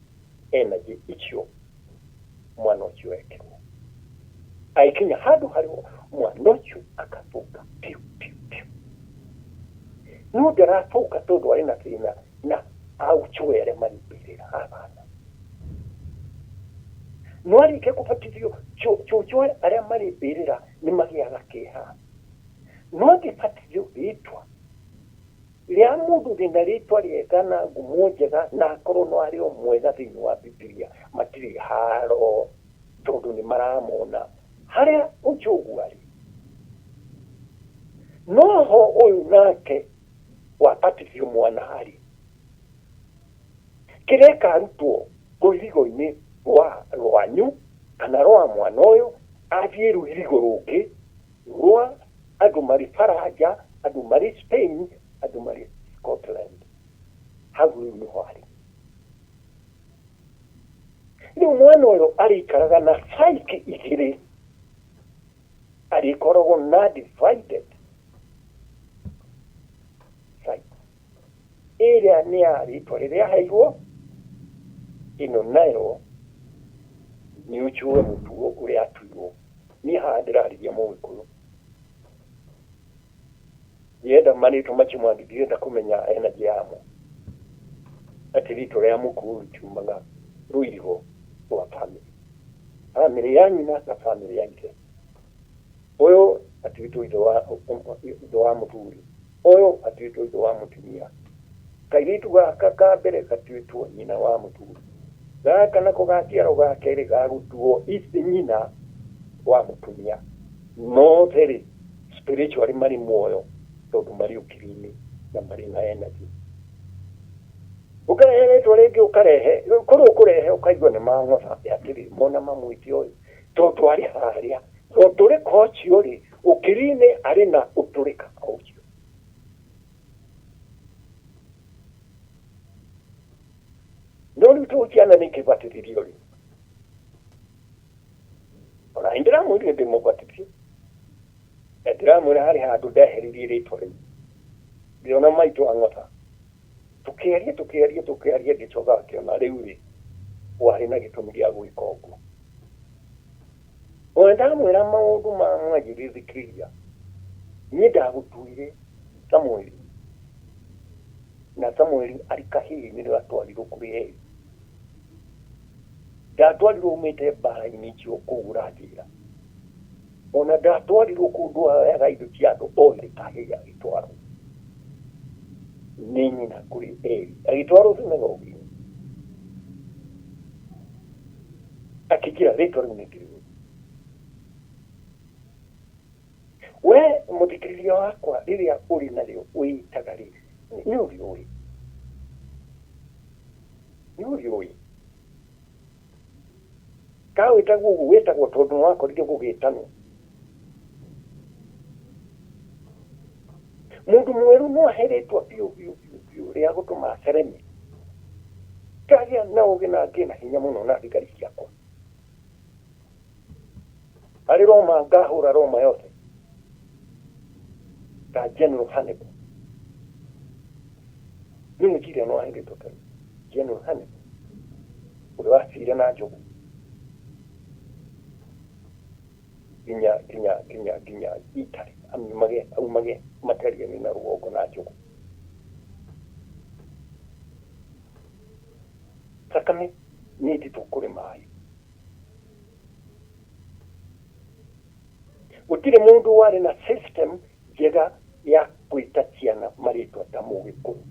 energy icio mwana ũcio ekĩrwo, aikinya handũ harĩ mwana ũcio akathũka piu piu piu. No ndarathũka tondũ arĩ na thĩna na auchwere marĩmbĩrĩra abana, no arĩkia kũbatithio chochoe arĩa marĩmbĩrĩra nĩ magĩaga kĩeha. No angĩbatithio rĩtwa rĩa mũndũ thĩna rĩtwa rĩega na ngumo njega, na akorwo no arĩ o mwega thĩinĩ wa Bibilia, matirĩ haro tondũ nĩ maramona harĩa ũjogu arĩ. No ho ũyũ nake wabatithio mwana harĩ, kĩrĩa karutwo rũirigo-inĩ rwanyu kana rwa mwana ũyũ, athiĩ rũirigo rũngĩ rwa andũ marĩ Faranja, andũ marĩ Spain, andũ marĩ Scotland, hau rĩu nĩho arĩ. Rĩu mwana ũyũ arĩikaraga na psyche igĩrĩ, arĩkoragwo na divided psyche. Ĩrĩa nĩ ya rĩtwa rĩrĩa aheirwo, ĩno nayo nĩ ũjue mũtugo ũrĩa atuirwo. Niĩ haha ndĩrarĩria Mũgĩkũyũ, yenda marĩtwa macio mangĩ ndĩrenda kũmenya energy yamo, atĩ rĩtwa rĩa mũkũyũ rĩtiumaga rũirigo rwa family ya nyina na family ya ithe. Ũyũ atuĩtwo ithe wa mũthuri, ũyũ atuĩtwo ithe wa mũtumia, kairĩtu gaka ka mbere gatuĩtwo nyina wa mũthuri, gaka nako gaciarwo ga kerĩ gagũtuo ithe nyina wa mũtumia. No therĩ spiritually marĩ muoyo tondũ marĩ ũkiri-inĩ na marĩ na energy. Ũkarehe rĩtwa rĩngĩ ũkarehe, kũrĩ ũkũrehe ũkaigua nĩ mang'otha atĩrĩ mona mamwĩte ũyũ tondũ arĩ harĩa, ũtũrĩka ũcio rĩ, ũkiri-inĩ arĩ na ũtũrĩka ũcio. No no to kiana nike batiririo ri ona indira muri de mo batiri ndira muri hari handu ndaheririe ritwa ri ndiona maito ang'ota tukiaria gicoga kiona riu ri wari na gitumi gia gwika uguo wenda mwira maundu ma mwagirizikiria ni ndagutuire Samueli na Samueli alikahihi ni atwarirwo kuri Eli ndatwarirwo umite bara-ini cio kugurathira ona ndatwarirwo kundu aga indo cia andu othe kahihi agitwarwo ni nyina kuri Eli agitwarwo sinagogi akigira rĩtwa rĩu nĩkĩrĩũ we mũthikĩrĩria wakwa rĩrĩa ũrĩ narĩo wĩitaga rĩ nĩ ũrĩũĩ ka wĩtagwo ũguo wĩtagwo tondũ nĩwakorire gũgĩtanwo mũndũ mwerũ no aheretwo biũ rĩa gũtũma acereme kagĩa na ũgĩ na ngĩna hinya mũno na thigari ciakwa harĩ Roma ngahũra Roma yothe ta General Hannibal nĩ kile no aheretwo ta General Hannibal ũrĩa wacire na njogu kinya Italy aumage materia na rũgongo na njogu sakame nĩ nditũ kũrĩ maĩ gũtirĩ mũndũ warĩ na system njega ya gwĩta ciana marĩtwa ta Mũgĩkũyũ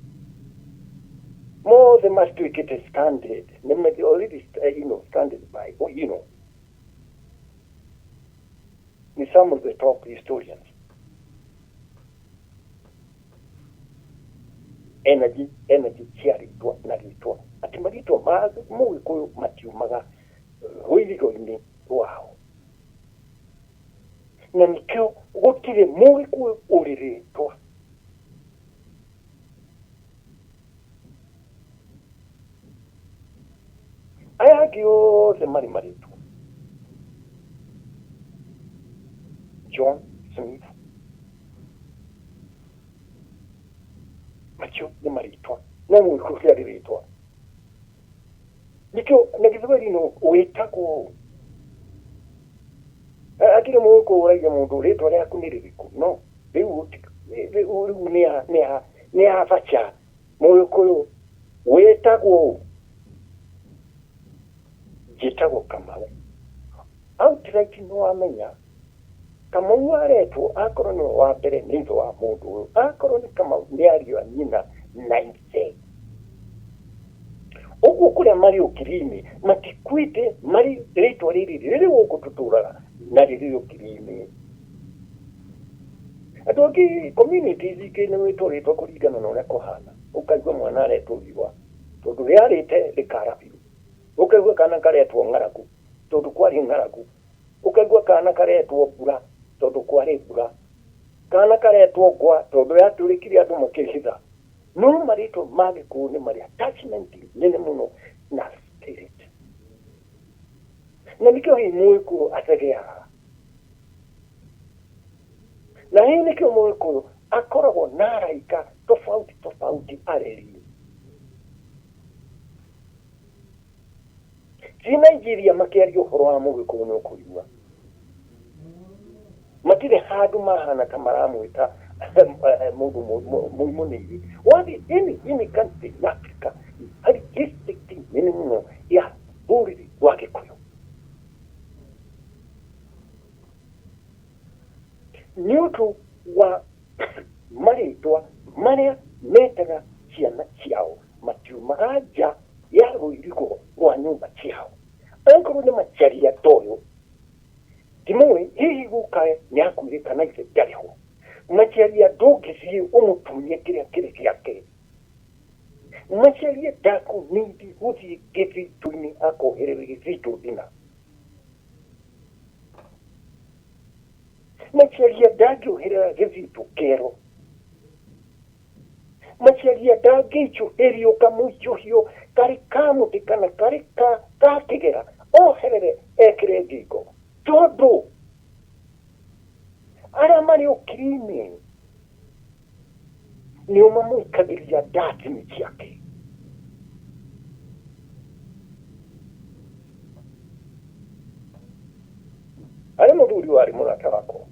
mothe matuĩkĩte standard nĩ already standard by ni some of the top historians energy ciarĩtwa na rĩtwa atĩ marĩtwa ma Mũgĩkũyũ matiumaga rũirigo-inĩ rwao na nikĩo gũtirĩ Mũgĩkũyũ ũrĩ rĩtwa aya angĩ othe marĩ marĩtwa John Smith macio nĩ marĩtwa no Mũgĩkũyũ ũrĩ rĩtwa nikĩo na gĩthweri-inĩ wĩtagwo akire Mũgĩkũyũ ũraiga mũndũ rĩtwa rĩaku nĩ rĩrĩkũ no rĩu nĩ abacha Mũgĩkũyũ wĩtagwo njĩtagwo Kamau outright no amenya Kamau aretwo akorwo nĩ wa mbere nĩ ithe wa mũndũ ũyũ akorwo nĩ Kamau nĩ ariũ a nyina na ithe ũguo kũrĩa marĩ ũkiri-inĩ matikuĩte marĩ rĩtwa rĩrĩ gũkũ tũtũraga na rĩrĩ ũkiri-inĩ andũ angĩ communities ingĩ nĩ wĩtũrĩtwo kũringana na ũrĩa kũhana ũkaigua mwana aretwo Riũa tondũ rĩarĩte rĩkara biũ ũkaigua kana karetwo Ng'aragu tondũ kwarĩ Ng'aragu ũkaigua kana karetwo Mbura tondũ kwarĩ Mbura kana karetwo Ngwa tondũ yatũrĩkire andũ makĩhitha no marĩtwa ma Gĩkũyũ nĩ marĩ attachment nene mũno na spirit na nikĩo hii Mũgĩkũyũ ategeaga na hii nikĩo Mũgĩkũyũ akoragwo na araika tofauti areri ti Nigeria makĩaria ũhoro wa Mũgĩkũyũ nĩ ũkũigua matirĩ handũ mahana ta maramwĩta mũndũ mũnini wathi any country in Africa harĩ district nene mũno ya rũrĩrĩ rwa Gĩkũyũ nĩ ũndũ wa marĩtwa marĩa metaga ciana ciao matiumaga nja ya rũirigo rwa nyũmba ciao angorwo nĩ macharia toyo timwe hihi gũkae nĩ akuire kana ithe ndarĩ ho macharia ndũngĩthiĩ ũmũtunyie kĩrĩa kĩrĩ gĩake macharia ndakũnindi gũthiĩ gĩthitũ-inĩ akoherere gĩthitũ thina macharia ndangĩoherera gĩthitũ kero macharia ndangĩicũhĩrio kamũicũhio kari kamuti kana kari kakigera oherere ekire ngingo tondu aria mari ukirimi ni umamwikagiria ndatini ciake ari muthuri wari murata wako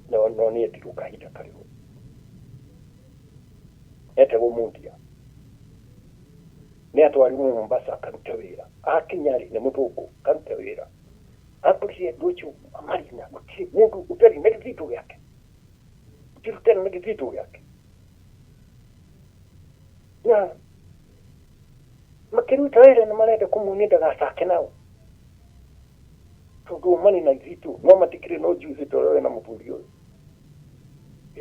no ni etiru kahinda kariu etagwo Mundia ni atwarirwo Mombasa akaruta wira akinyari ni muthungu akaruta wira akurire nduchu amarina gutiri mundu utari na githito yake utari na githito yake na makiruta wira na marenda kumunida gasake nao tondu mani na githito no matikire no juice torowe na muthuri uyu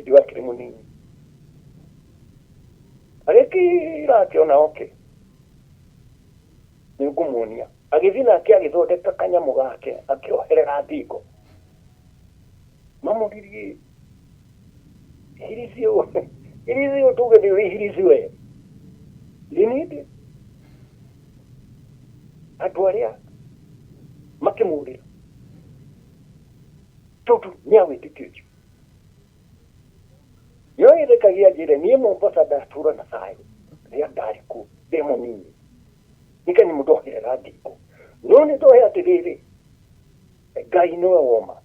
ndi wakire munini agikira akiona okay ni ngumunia agithina agithondeka kanyamu gake akioherera thingo mamuririe hirizio tuge ni hirizio linidi atwaria makimurira tutu nyawe titicho yoire kagia jire ni Mombasa datura na sai ya dariku demo nini nika ni mudohera ndiko none doya tiriri gai no woma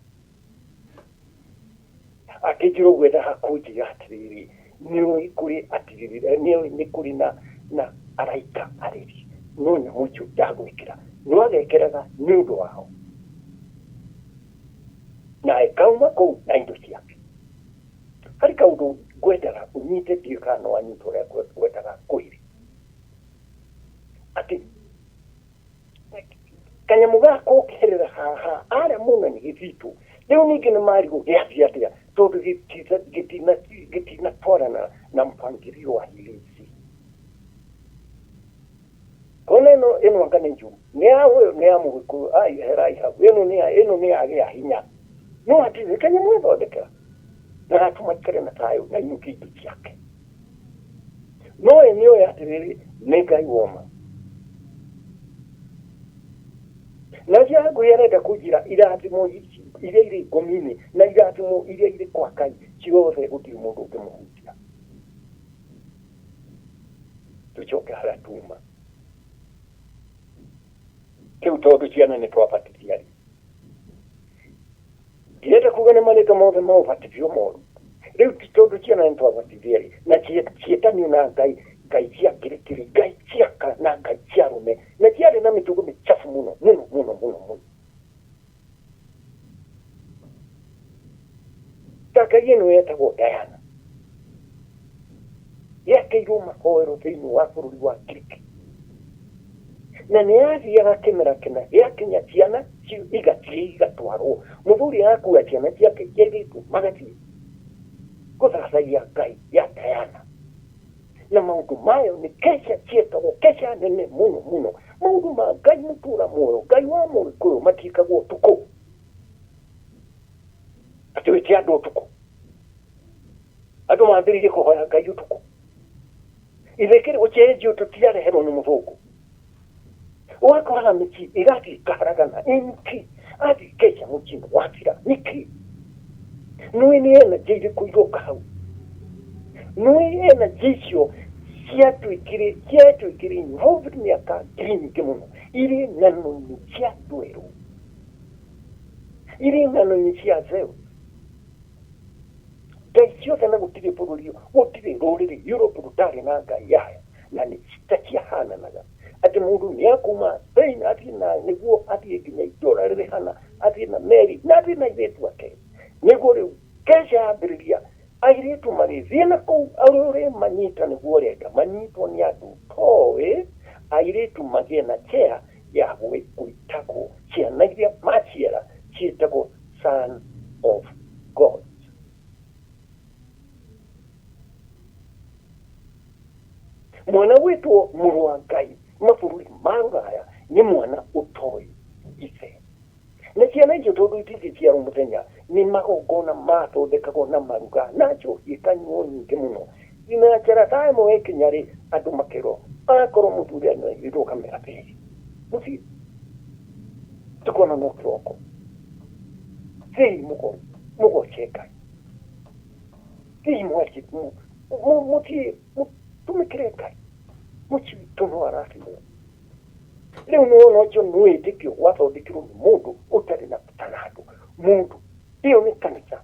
akijiro gwetha hakuji atiriri ni ikuri atiriri ni kuri na araika ariri none mucho dagwikira no agekeraga nudo wao na ekauma ko na indosia hari kaudu gwetara unyite tikano anyitore gwetara kuiri ati kanyamu gako kerera haha ara muna ni githito leo ningine mari go yatia tondu gitina twarana na mpangirio wa hilisi koneno eno ngane nju ne amuko ai herai ha eno ne age ahinya no ati kanyamu ndodeka na atumakire na tayo na yuki yake no eneo ya tiriri nega iwoma na jago yareda kujira irathimo ire gomini na irathimo ire kwa kai ciothe gutiri mundu ungimuhutia tuchoke haratuma kiu tondu ciana ni twapatithia Yeta kugane maleka mothe mauvatithio moru riu tondu ciana ni twapatithia na cietani na ngai cia kirikiri ngai ciaka na ngai ciarume na ciari na mitugo michafu muno taka yenu yetagwo Diana yakeirwo mahoero thiini wa bururi wa Kiriki na nĩ athiaga kĩmera kĩna gĩakinya ciana igatwarwo mũthuri akua ciana ciake ciairĩtu magathiĩ gũthathaiya ngai ya Diana na maundu mayo ni kesha cietagwo kesha nene muno maundu ma ngai mutura muoyo ngai wa mũgĩkũyũ matikagwo tuku ati wĩti andũ ũtukũ andũ mambĩrĩirie kũhoya ngai ũtukũ ithekere ũcenjio tũtiareherwo nĩ mũthũngũ wakoraga mĩci ĩgathiĩ ĩkaharagana niki athiĩ kesha mũciĩ wathira niki nũĩ nĩ energy irĩkũ iroka hau nũĩ energy icio ciatuĩkire involved mĩaka mĩingĩ mũno irĩ ng'ano-inĩ cia andũ erũ irĩ ng'ano-inĩ cia Zeus ngai ciothe na gũtirĩ bũrũri gũtirĩ rũrĩrĩ Europe rũtarĩ na ngai yayo na nĩ citaciahananaga atĩ mũndũ nĩ akuma Spain athiĩ na nĩguo athiĩ nginya itũũra rĩrĩ hana athiĩ na meri na athiĩ na airĩtu ake nĩguo rĩu kesha yambĩrĩria airĩtu magĩthiĩ na kũu arũrĩ manyita nĩguo renda manyitwo nĩ andũ toĩ airĩtu magĩe na chea ya gwĩtagwo ciana iria maciara ciĩtagwo son of God. Mwana wĩtwo mũrũ wa Ngai mabũrũri ma Rũraya nĩ mwana ũtoĩ ithe na ciana icio tondũ itingĩciarwo mũthenya nĩ magongona mathondekagwo na maruga na njohi ĩkanyuo nyingĩ mũno na njĩra ta ĩmwe ĩkinya rĩ andũ makerwo akorwo muthuri ano iruka mera pili muti tukona no kroko sei muko cheka sei mwati muti tumekireka muti tono arati mo leo no jo no edikyo wato dikiro mundu utari na tanado mundu iyo ni kanisa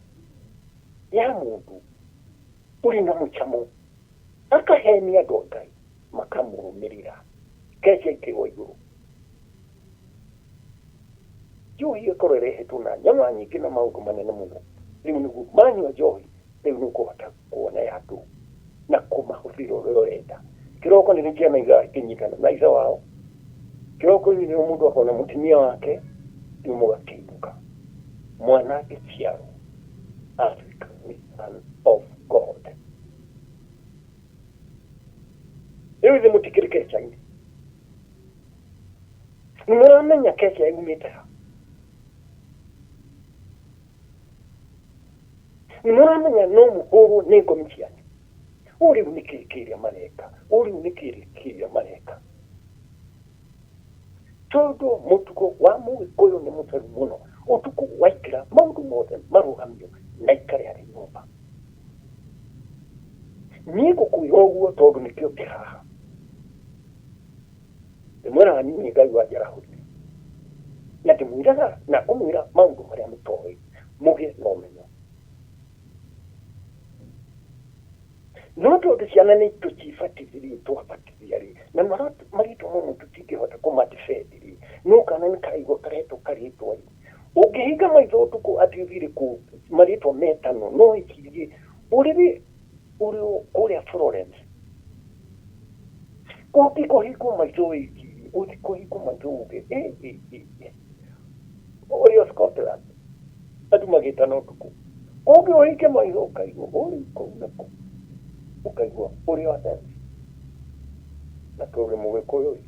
ya mundu uri na muchamo akahemia dogai makamurumirira keke kiwo iguru johi korere hetuna nyama nyingi na maundu manene muno riu nigu manyu johi riu nuko hata kuona yatu na kumahuriro rorenda kiroko ni njia na iga kinyitana na isa wao kiroko ni mundu akona mutimia wake nimugakibuka mwana kichiaro Africa is son of God. Ewe ze mutikiri kecha ini. Numeramenya kecha umeta. Numeramenya no muhoro nego mchiani. Uri unikiri ya maleka. Uri unikiri ya maleka. Todo mutuko wamu koyo ne mutaru muno. Otuko waikira maundu mothe marugamio naikare ari nyumba. Niko kuyoguo tondu nikio kiraha. Mwana ni ngai wa jarahudi. Na timwiraga na kumwira maundu maria mutoi muge no menyo. No tondu ciana ni tuchifatithiri twafatithiri na marito muno tutingihota kumatifendiri no kana ni kaigo kareto karito ukihiga maitho tuku ativire ku marito metano no ikirie uri kuria Florence utiko hiku maitho iki utiko hiku maitho uge uri Scotland atu magita no tuku uge ohike maitho kaigo uri ko ukaigo uri wa na kore muge koyo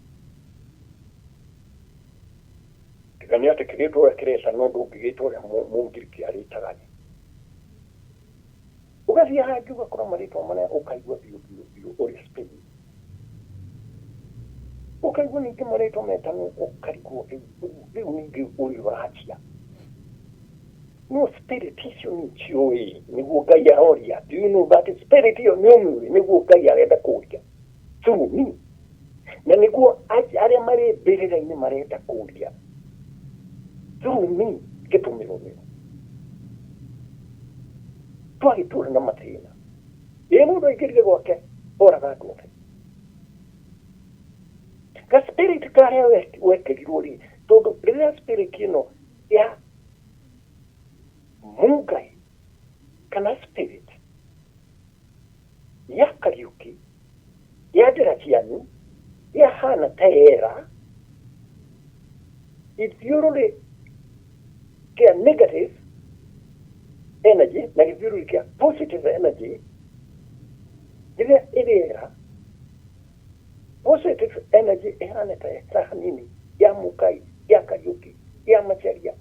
tikania tekirito ekiresa no ndungigito ria mungiriki aritagani ugathia hangi ugakora marito maria ukaigua biu uri Spain ukaigua ningi marito metano ukarigwo biu ningi uri Russia no spirit icio ni chioi niguo Ngai aroria do you know that spirit iyo ni umuri niguo Ngai arenda kuria tumi na niguo aria mari mbirira-ini marenda kuria tumi gitumiro mio twagitura na mathina mundu aingirire gwake oraga andu othe ka spirit karia wekirirwo ri tondu riria spirit ino ya Mungai kana spirit ya Kariuki ya Dirachianu ya hana taera ithiururi kia negative energy na ithiururi kia positive energy iria iriera positive energy ihana taera hanini ya Mungai ya Kariuki ya Macharia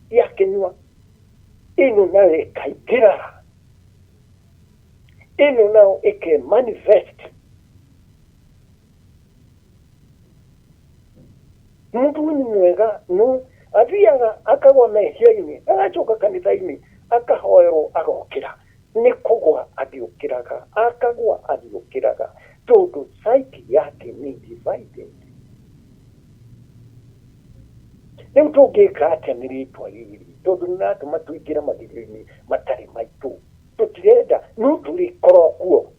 ya Kenyua ino nawe kaikira ino nao eke manifest mtu ni mwega no athiaga akagwa mehia-ini agacoka kanitha-ini akahoerwo agokira ni kugwa athiukiraga akagwa athiukiraga tondu psyche yake ni divided riu tungika atia ni ritwa riri tondu ninatuma tuingira mathiriro-ini matari maitu tutirenda no turikoro kuo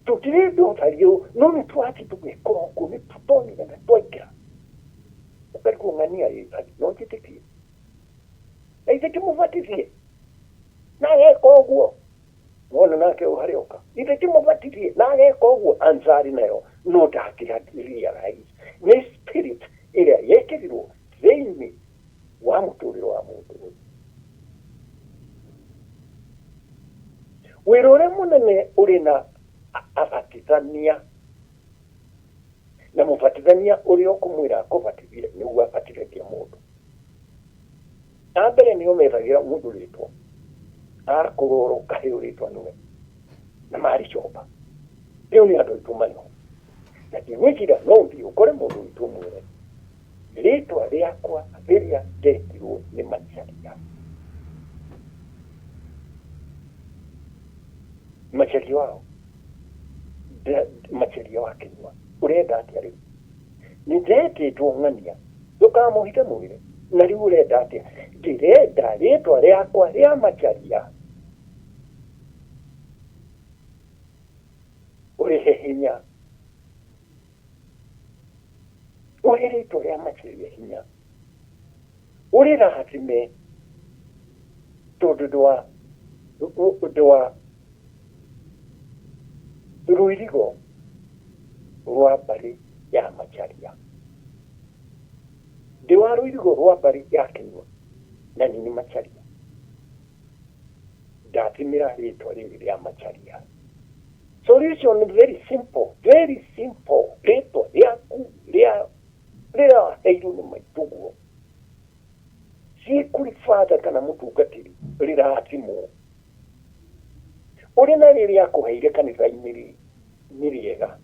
tutirenda utario no ni twati tugikoro kuo ni tutoni na twaikira ukariko ngania yithari no titiki aithe kimuvatithie na geka uguo wona nake uharioka ithe kimuvatithie na geka uguo ansari nayo no ndakiradiria rais ni spirit iria yekirirwo thĩinĩ wa mũtũrĩre wa mũndũ wĩra ũrĩa mũnene ũrĩ na abatithania na mũbatithania ũrĩa ũkũmwĩra akũbatithie nĩguo abatithagia mũndũ na mbere nĩ ũmethagĩra mũndũ rĩtwa akũrũrũka he rĩtwa nĩwe na marĩcoba rĩu nĩ andũ aitũ manyo na ndigwĩciria no ũthiĩ ũkore mũndũ witũ mwĩre rĩtwa rĩakwa rĩrĩa ndetirwo nĩ Macharia. Macharia wao Macharia wa Kĩnyua ũrenda atĩa rĩu? Nĩ ndetĩtwo ng'ania ndũkamũhite mwĩre na rĩu ũrenda atĩa? Ndĩrenda rĩtwa rĩakwa rĩa Macharia ũrĩhe hinya, ũrĩ rĩtwa rĩa Macharia hinya, ũrĩ rathime tondũ ndwa rũirigo rwa mbarĩ ya Macharia, ndĩwa rũirigo rwa mbarĩ ya Kĩnyua na nĩ Macharia. Ndathimĩra rĩtwa rĩrĩ rĩa Macharia. Solution is very simple, very simple. Rĩtwa rĩaku rĩra heirwo nĩ maitũguo ciĩkũrĩ father kana mũtungatĩri rĩrathimwo. Ũrĩ na rĩrĩa akũheire kanitha-inĩ nĩ rĩega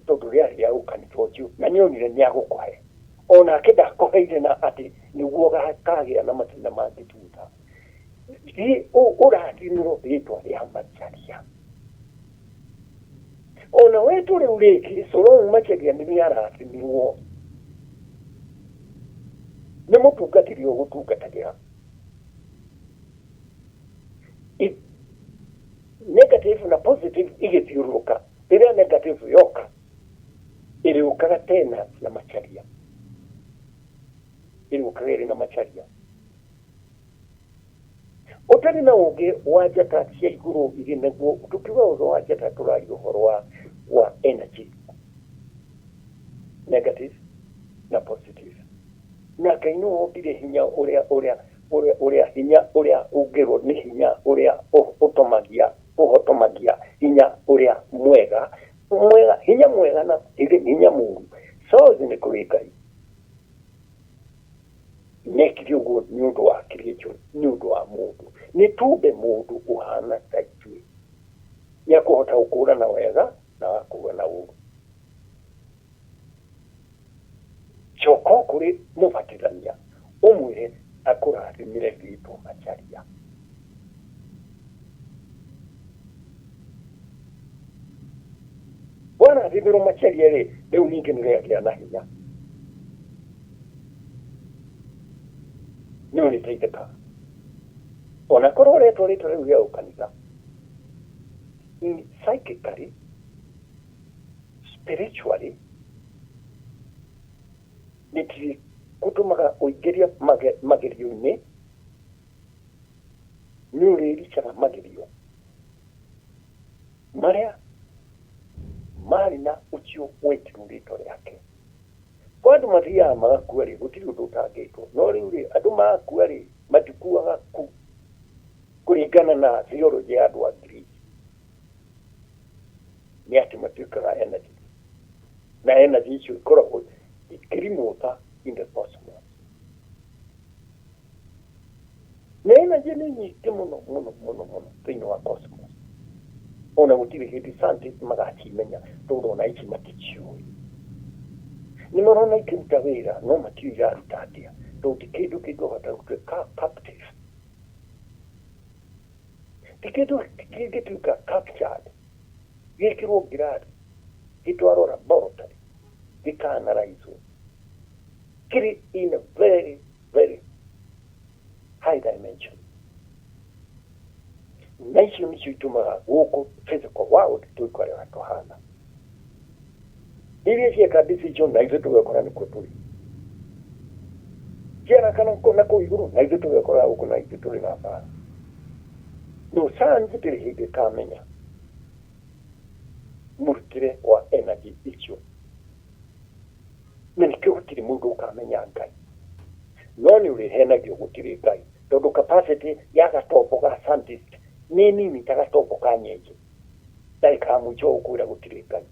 tondũ rĩarĩ rĩa gũkanitha ũcio na nĩonire nĩ agũkũhe, onake ndakũheire na atĩ nĩguo gakagĩa na mathĩna mangĩ thutha. Ũrathimĩrwo rĩtwa rĩa Macharia. Ona wetu rĩu rĩngĩ Solomon Macharia nĩ arathimirwo nĩ mũtungatĩri ũgũtungatagĩra. Negative na positive igĩthiũrũrũka. Rĩrĩa negative yoka ĩrĩũkaga tena na Macharia, ĩrĩũkaga ĩrĩ na Macharia. Ũtarĩ na ũngĩ wa njata cia igũrũ irĩ naguo, tũkiuga ũhoro wa njata tũraria ũhoro wa energy, negative na positive. Na Ngai nĩ wombire hinya ũrĩa hinya ũrĩa ũngĩrwo nĩ hinya ũrĩa ũhotomagia hinya ũrĩa mwega, hinya mwega na hinya mũru. Source nĩ kũrĩ Ngai. Nekire ũguo nĩ ũndũ wa creation, nĩ ũndũ wa mũndũ. Nĩ tumbe mũndũ ũhana ta ithuĩ, nĩ akũhota gũkũrana wega na wakũrana ũru. Coka kũrĩ mũbatithania ũmwĩre akũrathimĩre rĩtwa Macharia. Warathimĩrwo Macharia rĩ, rĩu ningĩ nĩrĩagĩa na hinya, nĩ ũrĩteithĩka. Ona korwo rĩtwa rĩu rĩa ũkanitha, psychically, spiritually, nĩ gũtũmaga ũingĩria magerio-inĩ, nĩ ũrĩricaga magerio marĩa marĩ na ũcio wetirwo rĩtwa rĩake. Kwa andũ mathiaga magakua rĩ, gũtirĩ ũndũ ũtangĩtwo. No rĩu rĩ, andũ magakua rĩ, matikuaga ku kũringana na theology ya andũ a Greek. Nĩ atĩ matuĩkaga energy, na energy icio ikoragwo ikĩrimũta in the cosmos. Na energy nĩ nyingĩ mũno thĩinĩ wa cosmos. Ona gũtirĩ hĩndĩ scientists magakimenya tondũ ona ici maticiũĩ. Nĩ marona ikĩruta wĩra no matiũĩ iraruta atĩa tondũ ti kĩndũ kĩngĩhota gũtuĩka captive. Ti kĩndũ kĩngĩtuĩka captured, gĩkĩrwo ngirathi, gĩtwarwo laboratory, gĩka-analyzwo. Kĩrĩ in a very, very high dimension. Na icio nĩcio itũmaga gũkũ physical world tũikare ũrĩa tũhana. Iria cieka decision na ithuĩ tũgekora nĩkuo tũrĩ. Ciana kana na kũu igũrũ na ithuĩ tũgekora gũkũ na ithuĩ tũrĩ na bara. No science ndĩrĩ hĩndĩ ĩkamenya mũrutĩre wa energy icio. Na nĩkĩo gũtirĩ mũndũ ũkamenya Ngai. No nĩ ũrĩhenagio gũtirĩ Ngai. Tondũ capacity ya gatombo ga scientist nĩ nini ta gatombo ka nyenje. Ndagĩka mũico ũkwĩra gũtirĩ Ngai.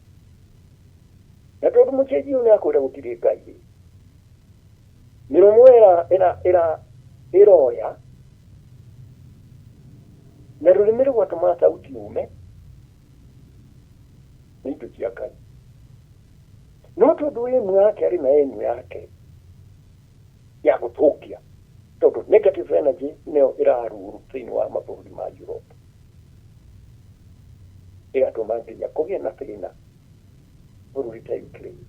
Na tondũ mũcenji ũyũ nĩ akwĩra gũtirĩ Ngai, mĩromo ĩroya na rũrĩmĩ rũgatũma sauti yume, nä indo cia Ngai no tondå ĩnu yake arĩ na ĩnu yake ya gũthũkia tondũ negative energy nĩyo ĩraruru thĩinĩ wa mabũrũri ma Europe ĩgatũma nginya kũgĩe na thĩna bũrũri ta Ukraine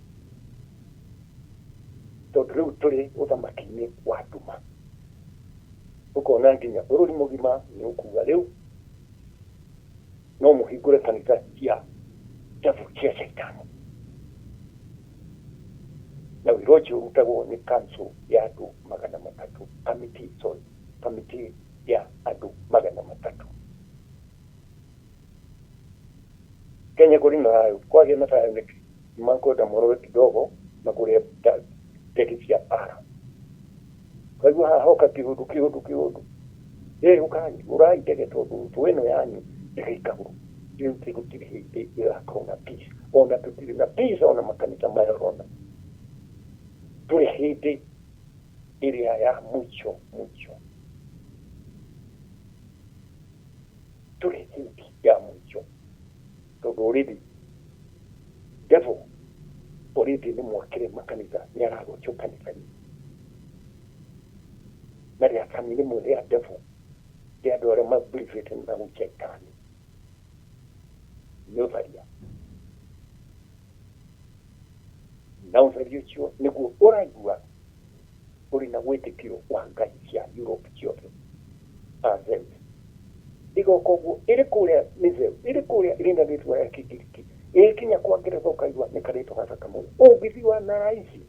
tondũ rĩu tũrĩ ũthamaki-inĩ wa nduma ũkona nginya bũrũri mũgima nĩ ũkuga rĩu no mũhingũre kanitha cia devil cia Shaitani na wĩra ũcio ũrutagwo nĩ council ya andũ 300 kamĩtĩ ya andũ 300 Kenya kũrĩ na thayũ kwagĩa na thayũ nĩ makwenda morore kidogo na kũrĩa ndege cia bara kaigua hahoka kĩhũndũ ũrai ndege tondũ ĩno yanyu ĩgaikagwo rĩu gũtirĩ hĩndĩ ĩgakorwo na peace ona tũtirĩ na peace ona makanitha mayarona tũrĩ hĩndĩ ĩrĩa ya mũico tũrĩ hĩndĩ ya mũico tondũ already devil already nĩ mwakĩre makanitha nĩ aragũcio kanitha-inĩ na rĩathani rĩmwe rĩa devil rĩa andũ arĩa mabĩrĩte na Shaitani nĩ ũtharia na ũtharia ũcio nĩguo ũraigua ũrĩ na wĩtĩkio wa ngai cia Europe ciothe igoka ũguo ĩrĩ kũrĩa Mizeu ĩrĩ kũrĩa ĩrĩ na rĩtwa ya Kĩgiriki ĩkinya kwa Ngeretha ũkaigua nĩ karĩtwa gathaka mũno ũngĩthiwa na raici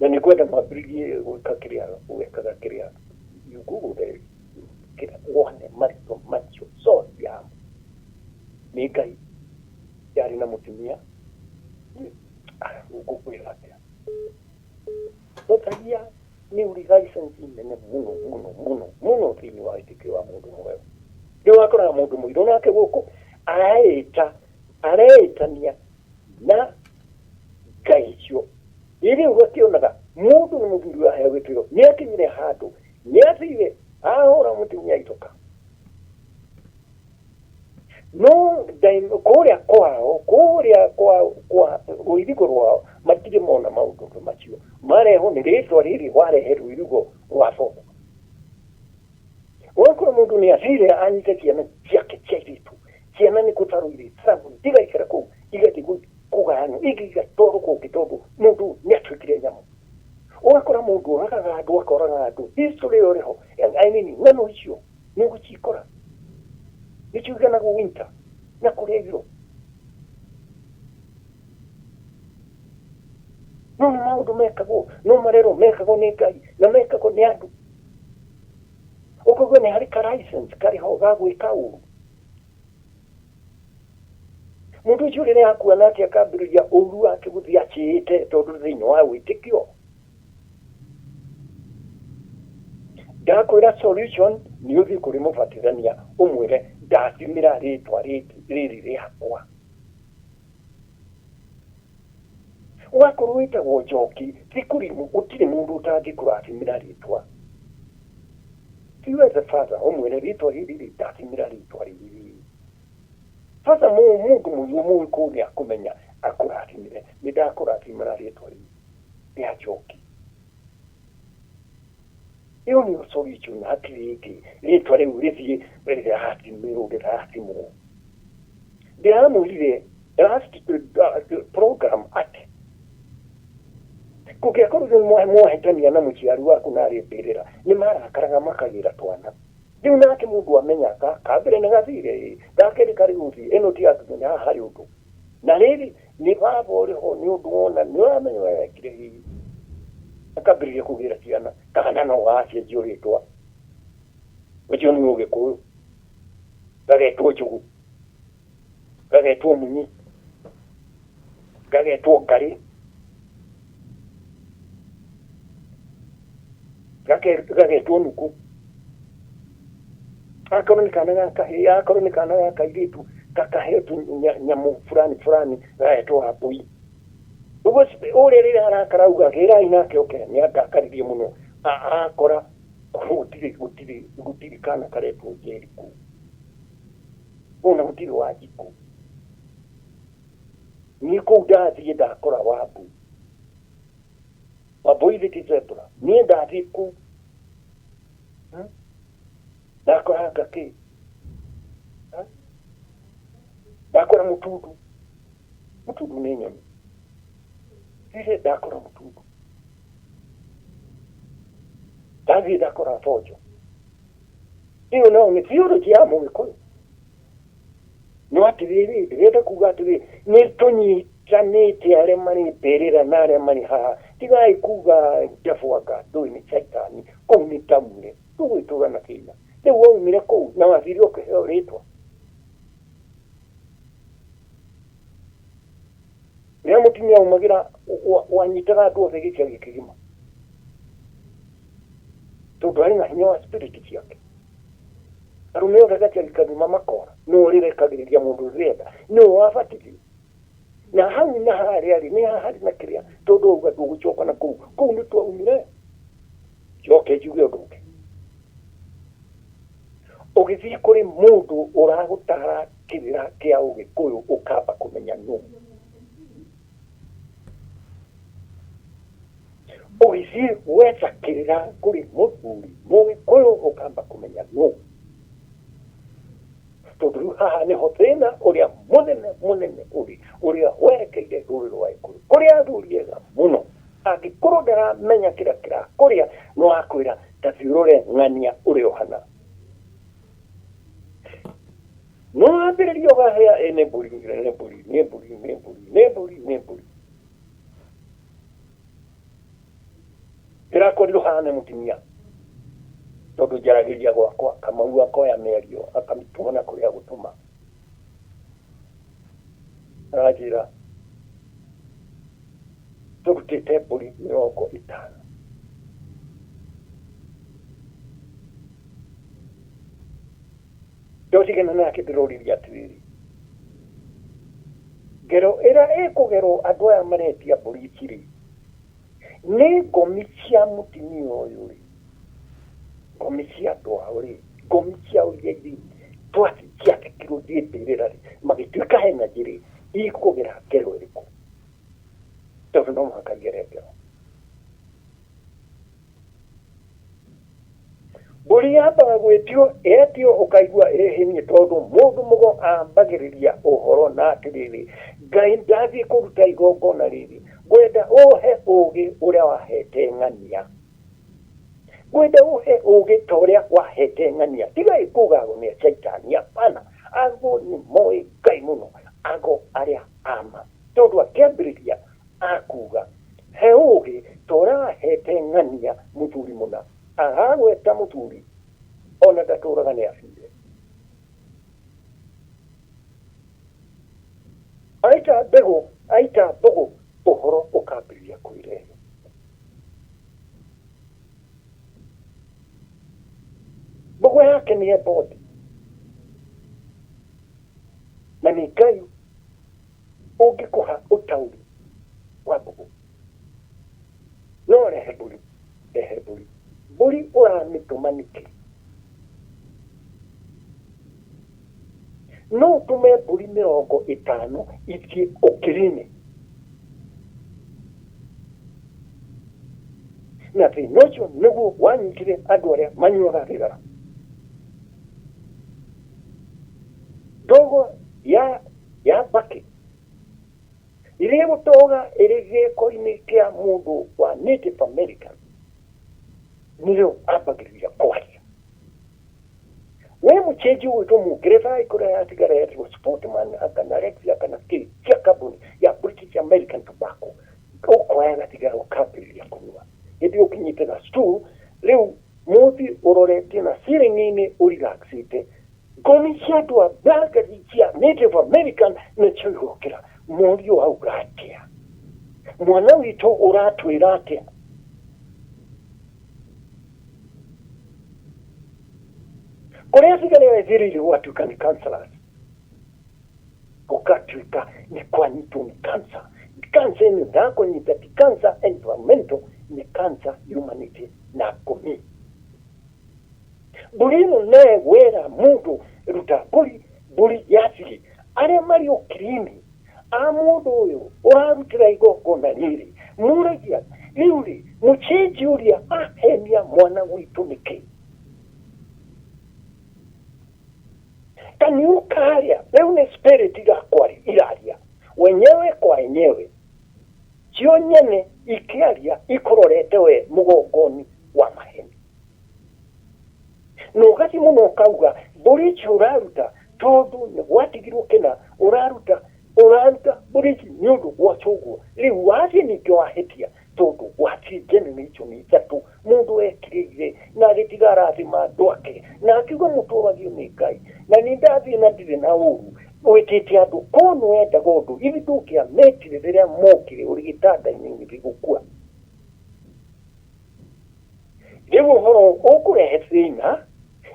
na nĩ kwenda mambĩrĩrie gwĩka gwĩkaga kĩrĩa you Google there kĩrĩa wone marĩtwa macio source yamo nĩ Ngai yarĩ na mũtumia ũgũkwĩra atĩa ũtharia nĩ ũrĩ license nene mũno thĩinĩ wa wĩtĩkio wa mũndũ mwega rĩu wakoraga mũndũ mũirũ nake gũkũ areĩtania na Ngai icio rĩu ũgakĩonaga mũndũ nĩ mũthuri waheo gĩtĩo nĩ akinyire handũ nĩ athire ahũra mũtumia aitoka no kũrĩa kwa rũirigo rwao matirĩ mona maũndũ macio marehwo nĩ rĩtwa rĩrĩ warehe rũirigo rwa boko ũgakora mũndũ nĩ athire anyite ciana ciake cia airĩtu ciana nĩ gũtarwo irĩtarabu igaikara kũu igathiĩ kũgayanwo ingĩ igatwarwo kũngĩ tondũ mũndũ nĩ atuĩkire nyamũ ũgakora mũndũ oragaga andũ akoraga andũ history ĩyo ĩrĩho ng'ano icio nĩ ũgũcikora nĩciuganagwo winter na kũrĩa Europe no nĩ maũndũ mekagwo no marero mekagwo nĩ Ngai na mekagwo nĩ andũ ũkauga nĩ harĩ ka license karĩho ga gwĩka ũru mũndũ ũcio rĩrĩa akua nake akambĩrĩria ũru wake gũthiĩ aciĩte tondũ thĩinĩ wa wĩtĩkio ndakwĩra solution nĩ ũthiĩ kũrĩ mũbatithania ũmwĩre ndathimĩra rĩtwa rĩrĩ rĩakwa wakorwo wĩtagwo Njoki thikũrimũ gũtirĩ mũndũ ũtangĩkũrathimĩra rĩtwa tiwe the father ũmwĩre rĩtwa rĩrĩ ndathimĩra rĩtwa rĩrĩ sasa mũndũ mũĩ kũrĩa kũmenya akũrathimĩre nĩ ndakũrathimĩra rĩtwa rĩa Njoki ĩyo nĩ solution hatirĩ ĩngĩ rĩtwa rĩu rĩthiĩ rĩrathimĩrwo ndĩramwĩrire last program atĩ kũngĩakorwo mwahĩtania na mũciari waku na arĩmbĩrĩra nĩ marakaraga makagĩra twana rĩu nake mũndũ amenyaga kambere nĩ gathire gakerĩ karĩ gũthiĩ ĩno ti atũmenya haha harĩ ũndũ na rĩrĩ nĩ baba ũrĩho nĩ ũndũ wona nĩ ũramenya wekire hihi akambĩrĩria kũgĩra ciana kana no gacenjio rĩtwa ũcio nĩ Ũgĩkũyũ gagetwo Njũgũ gagetwo Munyi gagetwo Ngarĩ gagetwo Nũkũ akorwo nĩ kana gakahĩ akorwo nĩ kana gakairĩtu gakahetwo nyamũ fulani gagetwo Wambũi ũguo ũrĩa rĩrĩa arakarauga gĩrai nake oke nĩ angakaririe mũno akora gũtirĩ kana karetwo Njeriku ona gũtirĩ Wanjikũ niko ndathie ndakora wabu waboithĩtie zebra niĩ ndathiĩ kũu ndakora ngakĩ ndakora mũtundu nĩ nyoni rĩrĩ ndakora mũtundu ndathiĩ ndakora bojo ĩyo no nĩ theology ya Mũgĩkũyũ no atĩrĩrĩ ndĩrenda kuga atĩrĩrĩ nĩ tũnyitanĩte arĩa marĩ mbĩrĩra na arĩa marĩ haha tigai kuga Njabuanga ndũĩ nĩ caitani kũu nĩ tamure tũgwĩtũra na kĩna rĩu waumire kũu na wathire ũkĩheo rĩtwa rĩrĩa mũtumia aumagĩra wanyitaga andũ othe gĩcagi kĩgima tondũ arĩ na hinya wa spirit ciake arũme othe gĩcagi kĩgima makora no rĩrekagĩrĩria mũndũ rĩenda no wabatithio na hau na harĩa arĩ nĩ harĩ na kĩrĩa tondũ uga ndũgũcoka na kũu nĩ twaumire coke njuge ũndũ ũngĩ ũgĩthiĩ kũrĩ mũndũ ũragũtara kĩrĩra kĩa Ũgĩkũyũ ũkamba kũmenya nũ ũgĩthiĩ wetha kĩrĩra kũrĩ mũthuri Mũgĩkũyũ ũkamba kũmenya nũ tondũ rĩu haha nĩho thĩna ũrĩa mũnene ũrĩa werekeire rũrĩrĩ rwa Gĩkũyũ kũrĩa athuri ega mũno angĩkorwo ndaramenya kĩrĩa kĩrakũrĩa no akwĩra ta thiũrũre ng'ania ũrĩ ohana no ambĩrĩria ũgahĩa nĩ mbũri ĩrakorirwo haha nĩ mũtumia tondũ njaragĩria gwakwa Kamau akoya mĩario akamĩtũma na kũrĩa gũtũma aranjĩra tũrutĩte mbũri 50 ndotigana nake ndĩroririe atĩrĩrĩ ngero ĩrĩa ĩkũgerwo andũ aya maretia mbũri ici nĩ ngomi cia mũtumia ũyũ rĩ ngomi cia andũ ao rĩ ngomi cia ũrĩa irĩ ciatekirwo mbĩrĩra rĩ magĩtuĩka hena njĩrĩ ikũgera ngero ĩrĩkũ tondũ no mũhaka ngere ngero mbũri yambaga gwĩtio etio ũkaigua ĩhĩnie tondũ mũndũ mũgo ambagĩrĩria ũhoro na atĩrĩrĩ Ngai ndathiĩ kũruta igongona rĩrĩ ngwenda ũhe ũũgĩ ũrĩa wahete ng'ania ngwenda ũhe ũũgĩ ta ũrĩa wahete ng'ania tigai kugago nĩ caitani hapana ago nĩ moĩ Ngai mũno ago arĩa ama tondũ akĩambĩrĩria akuga he ũũgĩ ta ũrĩa wahete ng'ania mũthuri mũna agagweta mũthuri ona ndatũraga nĩ acire aita mbũgũ ũhoro ũkambĩrĩria kwĩrehe mbũgũ yake nĩ ebodi na nĩ Ngai ũngĩkũha ũtaũri wa mbũgũ no rehe mbũri ũramĩtũma nĩkĩ no ũtũme mbũri 50 ithiĩ ũkĩrĩ-inĩ na thĩna ũcio nĩguo wanyitire andũ arĩa manyuaga thigara ndogo ya mbakĩ ĩrĩ gũtoga ĩrĩ gĩko-inĩ kĩa mũndũ wa Native American nĩrĩo ambagĩrĩria kwaria we mũchenji ũgwĩtwo mũngeretha ikũra ya thigara yetwo Sportman kana Rexia kana kĩ cia kambuni ya British American Tobacco ũkoya gathigara ũkambĩrĩria kũnyua hĩndĩ ũkinyĩte na stool rĩu mũthi ũroretie na ceiling-inĩ ũrelaxĩte ngomi cia andũ a mbagathi cia Native American nĩcio igũkĩra mũriũ auga atĩa mwana witũ ũratwĩra atĩa kũrĩa thigara yethĩrĩire gwatuĩka nĩ counselors gũgatuĩka nĩ kwanyitwo nĩ cancer cancer ĩno ndakũnyita ti cancer environmental nĩ cancer humanity na ngomi mbũri ĩno negwĩra mũndũ ruta mbũri yathiri arĩa marĩ ũkirimi amundu uyu urarutira igongona riri muragia riuri mucheji uria ahenia mwana witu niki kaniukaria leo ni spirit igakwari iraria wenyewe kwa wenyewe cio nyene ikiaria ikurorete we mugongoni wa maheni no gati muno kauga burichi uraruta tondu ni gwatigirwo kina uraruta burichi nyundu gwachoguo riu wati nikyo ahetia tondu wati generation ni tatu mundu ekirire na gitigara ati mandwake na akiuga muturagio ni Ngai na nindathi na ndire na uru wetete andu kono wenda gondu ivi tukia metire riria mokire uri gitanda-ini ngigukua riu horo ukurehe thina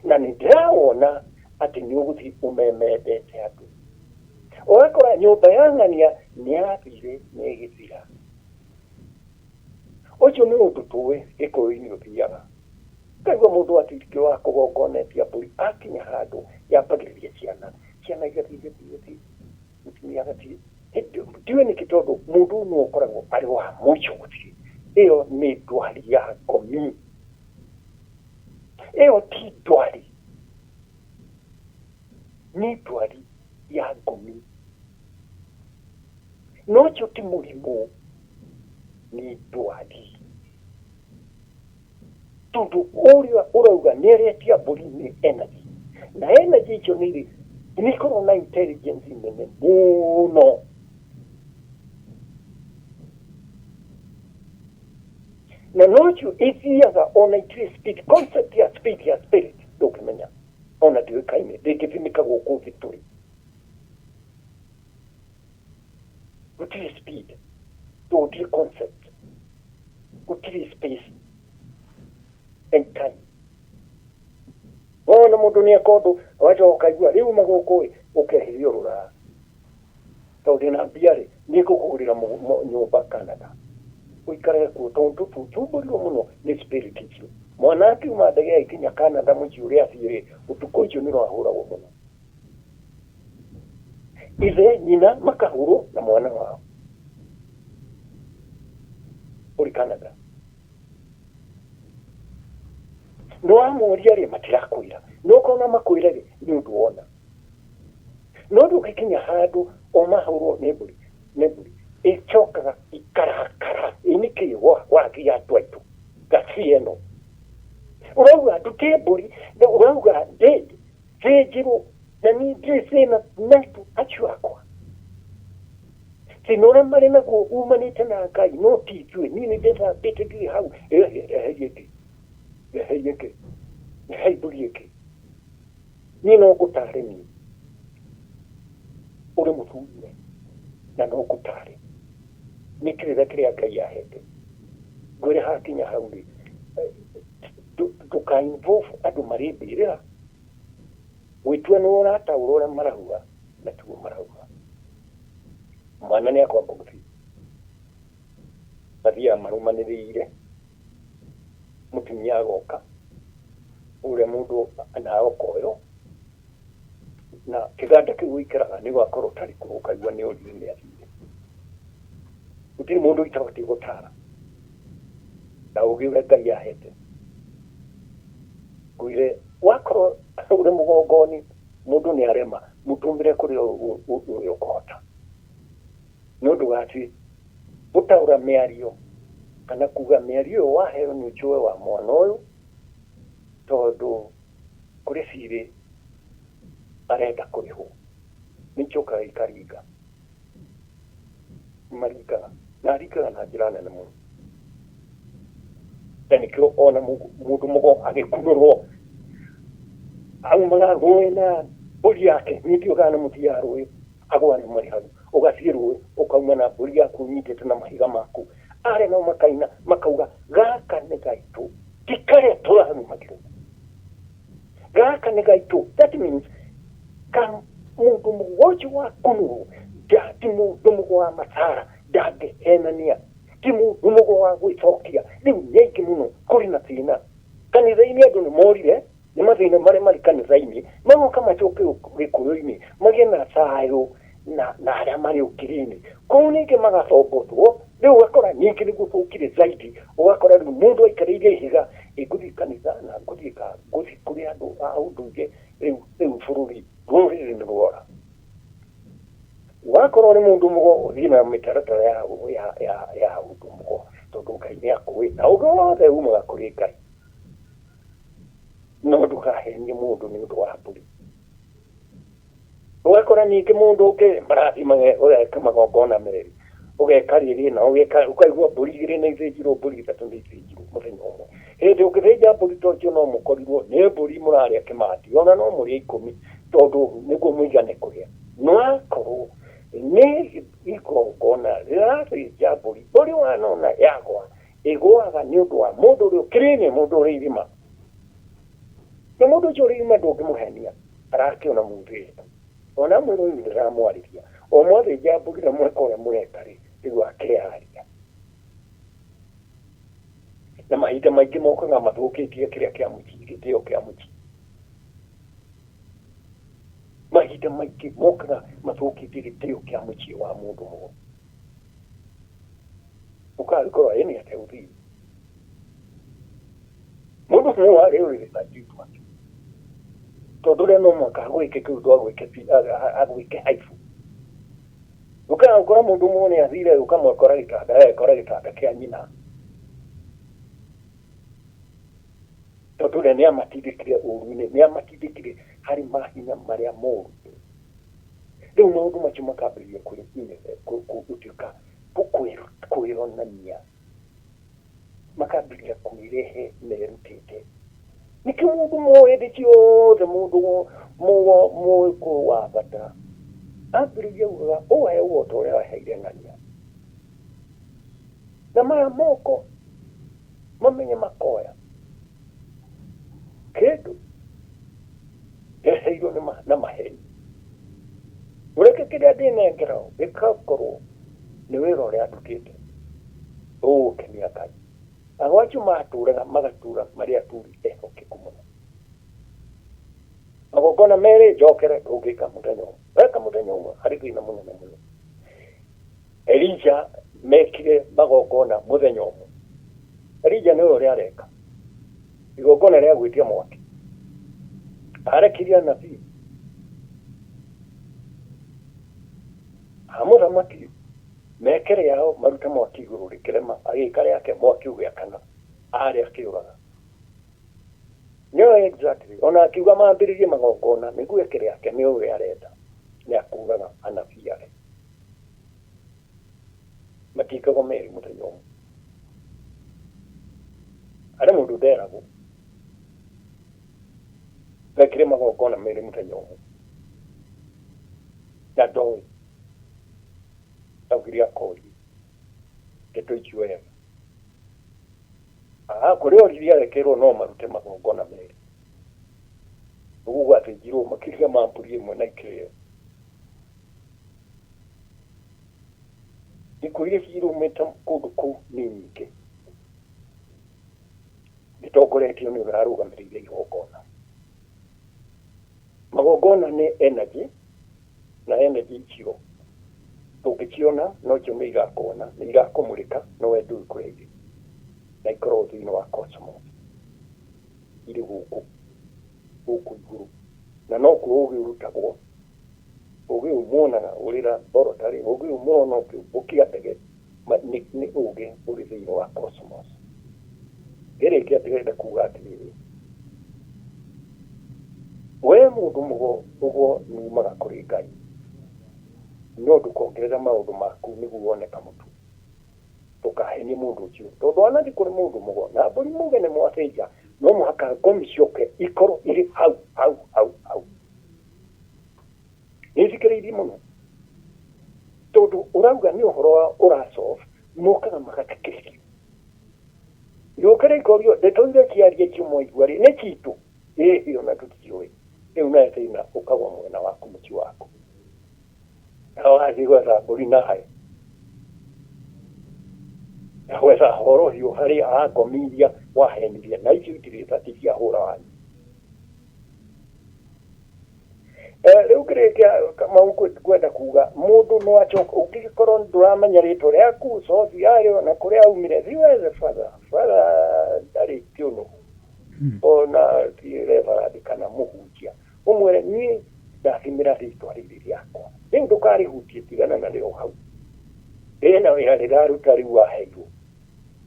na nindiraona ati ni uguthi umemendete andu ogakora nyumba ya ng'ania niathire negithira ucio ni undu tuwe gikuyu-ini uthiaga kaigua mundu atirikio wa kugongonetia mburi akinya handu yambagiriria ciana igathire mutumia agathire ndiwe niki tondu mundu no ukoragwo ari wa muico guthire iyo ni ndwari ya ngomi iyo ti ndwari ni ndwari ya ngomi nocio ti murimu ni ndwari tondu uria urauga nieretia mburi ni energy na energy icio nikorwo na intelligence nene muno na nocio ithiaga ona itire speed concept ya speed ya spirit ndukimenya ona ndiukaine ndingithimika guku thi turi gutire speed gutire concept gutire space and time ona mundu ni akondu wajoka igua riu maguku ukehirio rura tondu na biari ni kukugurira nyumba Canada uikare ku tondu tutuburio muno ni spirit icio mwana akiuma ndege ikinya Canada muci uria athire utuko icio ni rwahuragwo muno ithe nyina makahurwo na mwana wao uri Canada no amoria ri matirakwira no kona makwira ri ni undu wona no ndukikinya handu o mahurwo ni mburi icokaga ikarakara inikiwa wagia twaitu gacieno urauga nduke mburi urauga dead vejiru na ni dresena naitu achuakwa sinora marina go umanite na Ngai no titwe ni ndeta betegi hau yeke mburi yeke ni no gutare ni uri muthune na no gutare ni kirira kiria Ngai ahete gwire hakinya hau ri tukainvolve andu maribirira witwe no ratauro ura marahuga na tuo marahuga mwana ni akwamba guthi bathia marumanirire mutumia agoka ure mundu anao koyo na kiganda kiwikira ni gwakorwo tari kuruka igwa ni uri ni athire gutiri mundu itabati gutara na ugiure Ngai ahete gwire wakorwo uri mugongoni mundu ni arema mutumbire kuri uri ukota nundu gati utaura miario kana kuga miario waheo ni uchoe wa mwana uyu tondu kuri siri arenda kuriho nichoka ikariga marika na jirana na mundu tani kiro ona mundu mugo agikururwo au manga goena buri yake nitio kana mutia roe agwana mari hau ugathirwe ukauma na buri yaku nyitete na mahiga maku are no makaina makauga gaka ne gaitu tikare toa magiru gaka ne gaitu that means kan mundu mugoji wa kunu dati mundu mugo wa matara dage henania timu mugo wa gwitokia riu nyeki muno kuri na thina kanitha-ini andu ni morire ni mathina mari kanitha-ini magoka macoke gikuyu-ini magie na sayo na arĩa marĩ ũkirĩinĩ kũu ningĩ magacombotwo rĩu ũgakora ningĩ nĩguo gũkire zaidi ũgakora rĩu mũndũ aikarĩire ihiga ngũthiĩ kanitha na ngũthiĩ kũrĩ andũ a ũndũire rĩu bũrũri rũrĩrĩ nĩ rwora wakorwo nĩ mũndũ mũgo ũthiĩ na mĩtaratara ya ũndũ mũgo tondũ Ngai nĩ akũĩ na ũndũ wothe umaga kũrĩ Ngai no ndũkahenie mũndũ nĩ ũndũ wa mbũri ũgakora ningĩ mũndũ ũngĩ marathimage ũgeka magongona merĩ ũgeka rĩrĩ na ũkaigua mbũri igĩrĩ na ithĩnjirwo mbũri ithatũ nĩ ithĩnjirwo mũthenya ũmwe hĩndĩ ũngĩthĩnja mbũri ta ũcio no mũkorirwo nĩ mbũri mũrarĩa kĩmati ona no mũrĩe 10 tondũ nĩguo mũigane kũrĩa no akorwo nĩ igongona rĩrathĩnja mbũri wanona yagwa ĩgũaga nĩ ũndũ wa mũndũ ũrĩa ũkĩrĩnĩ mũndũ ũrĩa irima na mũndũ ũcio ũrĩa irima ndũngĩmũhenia arakĩona mũthĩ ona mwĩrĩ ũyũ ndĩramwarĩria o mothe njambũri na mweka ũrĩa mũrekarĩ rĩu akearia na mahinda maingĩ mokaga mathũkĩtie kĩrĩa kĩa mũci gĩtĩo kĩa mũci mahinda maingĩ mokaga mathũkĩtie gĩtĩo kĩa mũci wa mũndũ mũgo ũkagĩkorwo nĩ atĩa ũthiĩ mũndũ mũgo warĩ ũrĩ gĩthanjitwa tondũ rĩo no mwaka agwĩke kĩu agwĩke haifu ũkagũkora mũndũ mũgo nĩ athire ũkamwekora gĩtanda kĩa nyina tondũ rĩo nĩ amatindĩkire ũru-inĩ nĩ amatindĩkire harĩ mahinya marĩa moru rĩu maũndũ macio makambĩrĩria gũtuĩka kwĩronania makambĩrĩria kwĩrehe merutĩte nĩkĩo mũndũ moĩ hĩndĩ ciothe mũndũ moĩ kũ wa bata ambĩrĩria ugaga ũhe ũota ũrĩa waheire ng'ania na maya moko mamenye makoya kĩndũ eheirwo na maheni ũreke kĩrĩa ndĩnengera gĩkakorwo nĩ wĩra ũrĩa ndutĩte ũgũkenia Ngai agwo acio matũraga magatura marĩa aturĩte ehokeku mũno magongona merĩ njokere ũngĩka mũthenya ũmwe weka mũthenya ũmwe harĩ thĩna mũnene mũno Elija mekire magongona mũthenya ũmwe Elija nĩwe ũrĩa areka igongona rĩa gwĩtia mwaki arekirie anabii amũthamaki mekere yao maruta mwaki igũrũ rĩkĩrema agĩka rĩake mwaki ũgĩakana arĩa akĩũraga nĩyo exactly ona akiuga mambĩrĩrie magongona nĩguo ekere yake nĩ ũrĩa arenda nĩ akũraga anabii ake matikagwo merĩ mũthenya ũmwe arĩ mũndũ nderagwo mekire magongona merĩ mũthenya ũmwe na ndoĩ augire akori ndeto icio wega kũrĩ oriri arekerwo no marute magongona merĩ ũguo athĩnjirwo makĩria ma mbũri ĩmwe na ikĩrĩo ikuũ iria cirumĩte kũndũ kũu nĩ nyingĩ itongoretio nĩ ũrĩa arũgamĩrĩire igongona magongona nĩ energy na energy icio tũngĩciona no ciume igakuona nĩ igakũmũrĩka no wendo ikũreire na ikorwo thĩinĩ wa cosmos irĩ gũkũ igũrũ na no kuo ũgĩ ũrutagwo ũgĩ umuonaga ũrĩ laboratory ũgĩ umuona ũkĩatege nĩ ũgĩ ũrĩ thĩinĩ wa cosmos ĩrĩkia tĩrenda kuga atĩrĩrĩ we mũndũ mũgo ũguo numaga kũrĩ Ngai no ndũkongerera maũndũ maku nĩguo woneka mũtu ndũkahenie mũndũ ũcio tondũ ona thĩ kũrĩ mũndũ mũgo na mbũri muge nĩ mwathĩnja no mũhaka ngomi cioke ikorwo irĩ hau nĩthikĩrĩirie mũno tondũ ũrauga nĩ ũhoro wa ũrasolve mokaga magatikĩrĩrio yũkĩre ikorio ndeto iria ciaria ciumwo igua nĩ citũ ĩhĩ ona tũtiũĩ rĩu nawe thĩna ũkagwa mwena waku mũci waku wathiĩ gwetha mbũri nawe gwetha horohio harĩa agomiria wahenirie na icio itirĩ bati cia hũra wanyu rĩu tukirekia kama huko kwenda kuga mundu no achoka ukikorwo nduramenya ritwa riaku soci yayo na kuria umire thiweze fara dari kiuno ona tireva kana muhunjia umwere ni ndathimira ritwa riri riakwa rindu ndukarihutie tigana na rio hau ena wira riraruta riu waheirwo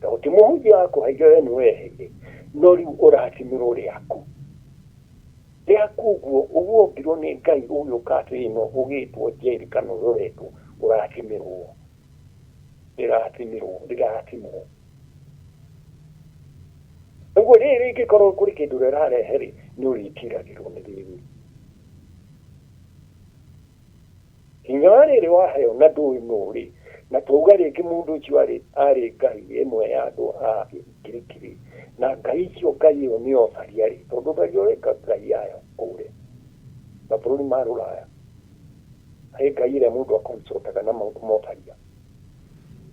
ta utimuhunjia wako haigwe ni weheire no riu uratimirwo riaku riakuguo uguo ngiro ni ngai uyu katino ugitwo jeri kana roretu uratimirwo riratimwo uguo riri gikorwo kuri kindu rirarehe ni uritiragirwo ni riri hinya riri waheo na ndui nuri na tuga rĩngĩ mũndũ ũcio arĩ ngai ĩmwe ya andũ a kirikiri na ngai icio ngai ĩyo nĩyo tharia rĩ tondũ tharia ũrĩka ngai yayo kũrĩa mabũrũri ma rũraya harĩ ngai ĩrĩa mũndũ akonsultaga na maũndũ ma ũtharia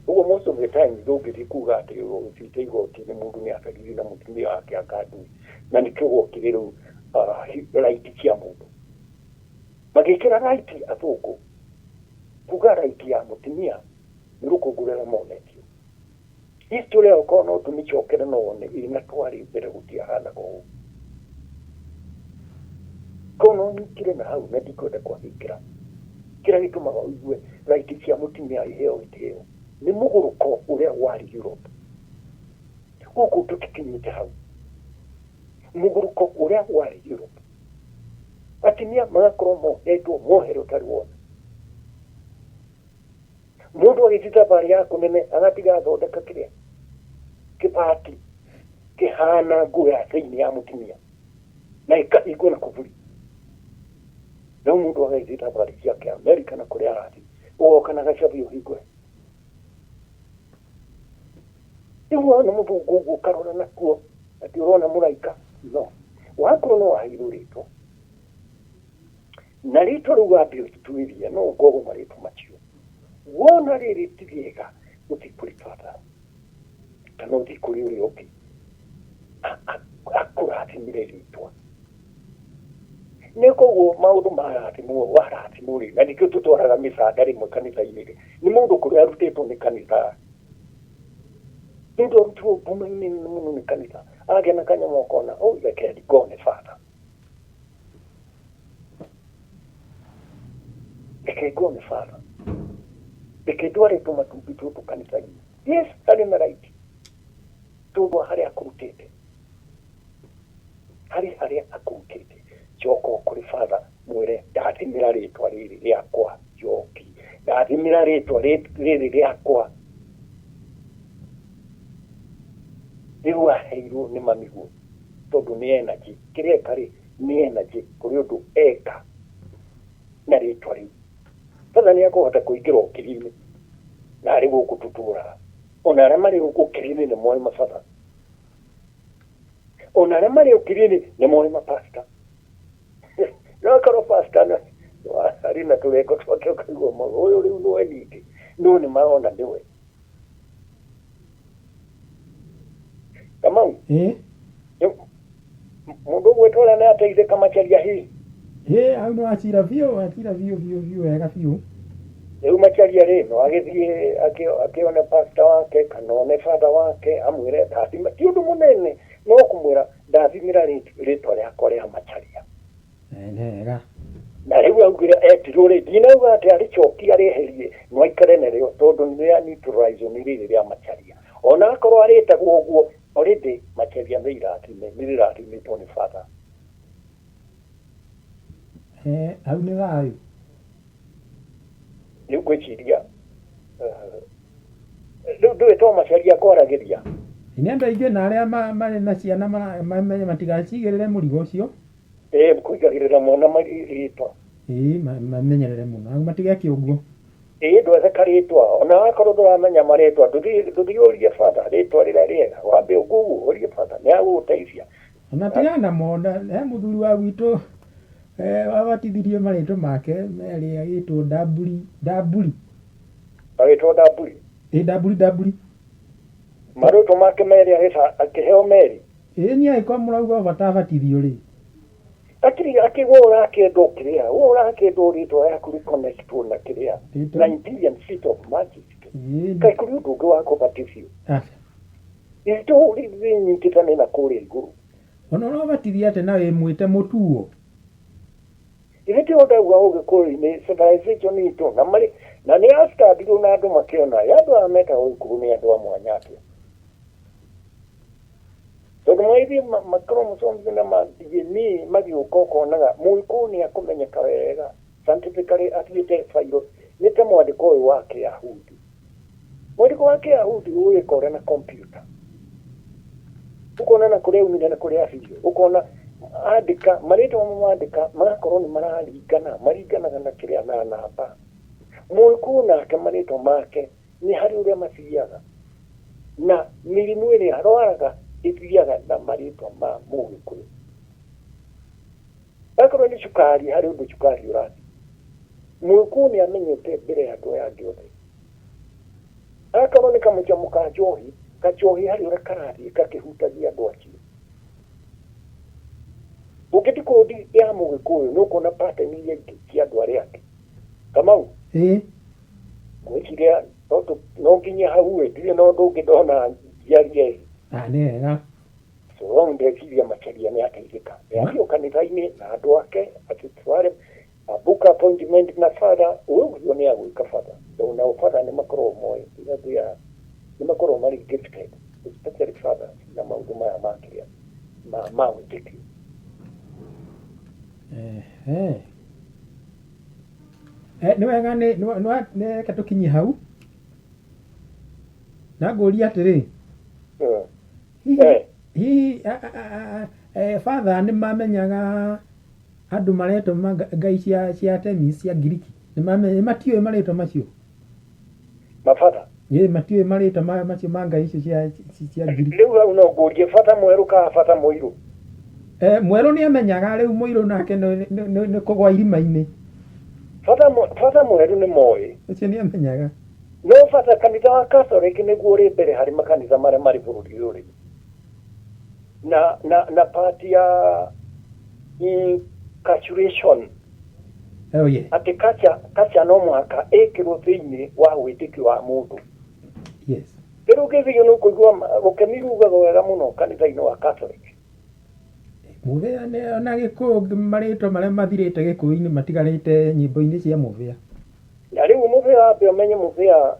ũguo most of the time ndũngĩthiĩ kuga atĩ ũthiĩte igoti-inĩ mũndũ nĩ atharirĩ na mũtumia wake akandui na nĩ kĩgoti rĩu raiti cia mũndũ magĩkĩra raiti athũngũ kuga raiti ya mũtumia nirukugurira monetio history ya ukono tumichokera no one ina twari mbere gutiahana ko kono nikire na hau na dikoda kwa hikira kira gituma igue right cia mutimia iheo iteo ni muguruko uria wari Europe kuko tukikinyite hau muguruko uria wari Europe atimia magakromo eto mohero tarwo mundu agitita bari yako nene agatiga thondeka kiria kipati kihana nguo ya thĩinĩ ya mutumia na ikahingwo na kũburi no mundu agitita bari ciake Amerika na kuria arathi ugoka na gacabi ũhingwe iwe no mũthũngũ ũkarora nakuo atĩ ũrona mũraika no wakorwo no wahirwo rĩtwa na rĩtwa rĩu wambia ũtuĩria no ngogo marĩtwa macio wona riri tigiega utikurifata kana utikuri uri oki akurati mireritwa neko wo maundu marati mu warati muri na nikyo tutwaraga misada rimwe kanitha-inĩ ni mundu kuri arutĩtwo ni kanitha ndio mtu bumaini muno ni kanitha agena kanya mokona oh the kid gone father ekegone father Bekedware tuma tubitu kanisa-inĩ yes ari na right tugo hari akurutite hari akurutite joko kuri father mwere ndathimira ritwa riri riakwa joki ndathimira ritwa riri riakwa riu aheirwo ni mamigu tondu ni energy kiria kari ni energy kuri undu eka na ritwa riu father ni akohota kuingĩra ũkiri-inĩ na arĩ gũkũ tutũraga ona arĩa marĩ gũkũ ũkiri-inĩ nĩ moĩ mabatha ona arĩa marĩ ũkiri-inĩ nĩ moĩ mapasta no akorwo pasta na arĩ na tũreko twake ũkaigua ũyũ rĩu nĩwe ningĩ no nĩ marona nĩwe Kamau mũndũ gwĩtwara nĩ ateithĩka macharia hihi hau no acira biũ wega biũ rĩu macharia rĩ no agĩthiĩ akĩone pastor wake kana one father wake amwĩre ndathima ti ũndũ mũnene no kũmwĩra ndathimĩra rĩtwa rĩakwa rĩa macharia wega na rĩu augire etirwo rĩ ndinauga atĩ arĩcoki arĩeherie no aikare narĩo tondũ nĩ neutralize nĩ rĩrĩ rĩa macharia ona akorwo arĩtagwo ũguo already macharia nĩ irathimĩtwo nĩ father hau nĩ thayũ rĩu ngwĩciria rĩu ndũĩtwo macharia kwaragĩria nĩ andũ aingĩ na arĩa marĩ na ciana matigacigĩrĩre mũrigo ũcio kũigagĩrĩra mwana rĩtwa mamenyerere mũno matigeke ũguo ndwetheka rĩtwa ona wakorwo ndũramenya marĩtwa ndũthiĩ ũrie father rĩtwa rĩrĩa rĩega wambe ũguo ũrie father nĩ agũgũteithia ona tigana namo he mũthuri wa gwitũ wabatithirie marĩtwa make merĩ agĩtwo Ndamburi agĩtwo Ndamburi Ndamburi marĩtwa make merĩ akĩheo merĩ niĩ agĩkorwo mũrauga bata abatithio rĩ akigora kendo kiria ora kendo rito ya kuri connect na kiria 9 billion feet of magic kai kuri ndugu wako patifio ito ri kitane na kore iguru ono no batithia ate nawe mwite mutuo irete oda uge kore ni civilization ito na ni asta digo na andu makiona yandu ameka ukuru ni andu amwanyake tondå maithi macromosomes na ma-DNA magĩũka ũkonaga mũgĩkũyũ nĩ akũmenyeka wega scientifically athiĩte bairo nĩ ta mwandĩko ũyũ wa Kĩyahudi. Mwandĩko wa Kĩyahudi ũgĩkora na kompyuta ũkona na kũrĩa umire na kũrĩa biũ ũkona andĩka marĩtwa mamandĩka magakorwo nĩ maringanaga na kĩrĩa na namba. Mũgĩkũyũ nake marĩtwa make nĩ harĩ ũrĩa mathiaga na mĩrimũ ĩrĩa arwaraga ithiaga na marĩtwa ma Mũgĩkũyũ. Akorwo nĩ cukari harĩ ũndũ cukari ũrathi Mũgĩkũyũ nĩ amenyete mbere ya andũ aya angĩ othe. Akorwo nĩ kamũcamo ka njohi harĩ ũrĩa karathiĩ gakĩhutagia andũ acio. Ũngĩthiĩ kũndi ya Mũgĩkũyũ nĩ ũkuona pattern iria ingĩ cia andũ arĩa angĩ. Kamau gwĩciria no nginya hau ndirĩ na ũndũ ũngĩ ndona njiarie nĩ wega so ndeciria makĩria nĩ ateithĩka nĩathiĩ kanitha-inĩ na andũ ake agĩtware book appointment na father ũguo nĩ agwĩka father tondũ nao father nĩ makoragwo moĩ nĩ makoragwo marĩ gifted especially father na maũndũ maya makĩria ma wĩtĩkio. Nĩ wega nĩ reke tũkinyie hau na ngũria atĩrĩ hihi father nĩ mamenyaga andũ maretwo ngai cia temi cia Ngiriki nĩ matiũĩ marĩtwa macio mabata matiũĩ marĩtwa macio ma ngai icio cia Ngiriki. Rĩu hau no ngũrie bata mwerũ kana bata mũirũ? Mwerũ nĩ amenyaga rĩu mũirũ nake nĩ kũgwa irima-inĩ. Bata mwerũ nĩ moĩ ũcio nĩ amenyaga no bata kanitha wa Catholic nĩguo ũrĩ mbere harĩ makanitha marĩa marĩ bũrũri ũyũ na part ya inculturation atĩ kacha no mũhaka ĩkĩrwo thĩinĩ wa wĩtĩkio wa mũndũ. Rĩu ũngĩthiĩ nĩ ũkũigua rũkemi rugaga wega mũno kanitha-inĩ wa Catholic. Mũthĩa na Gĩkũyũ marĩtwa marĩa mathirĩte Gĩkũyũ-inĩ matigarĩte nyĩmbo-inĩ cia mũthĩa. Na rĩu mũthĩa wambe ũmenye mũthĩa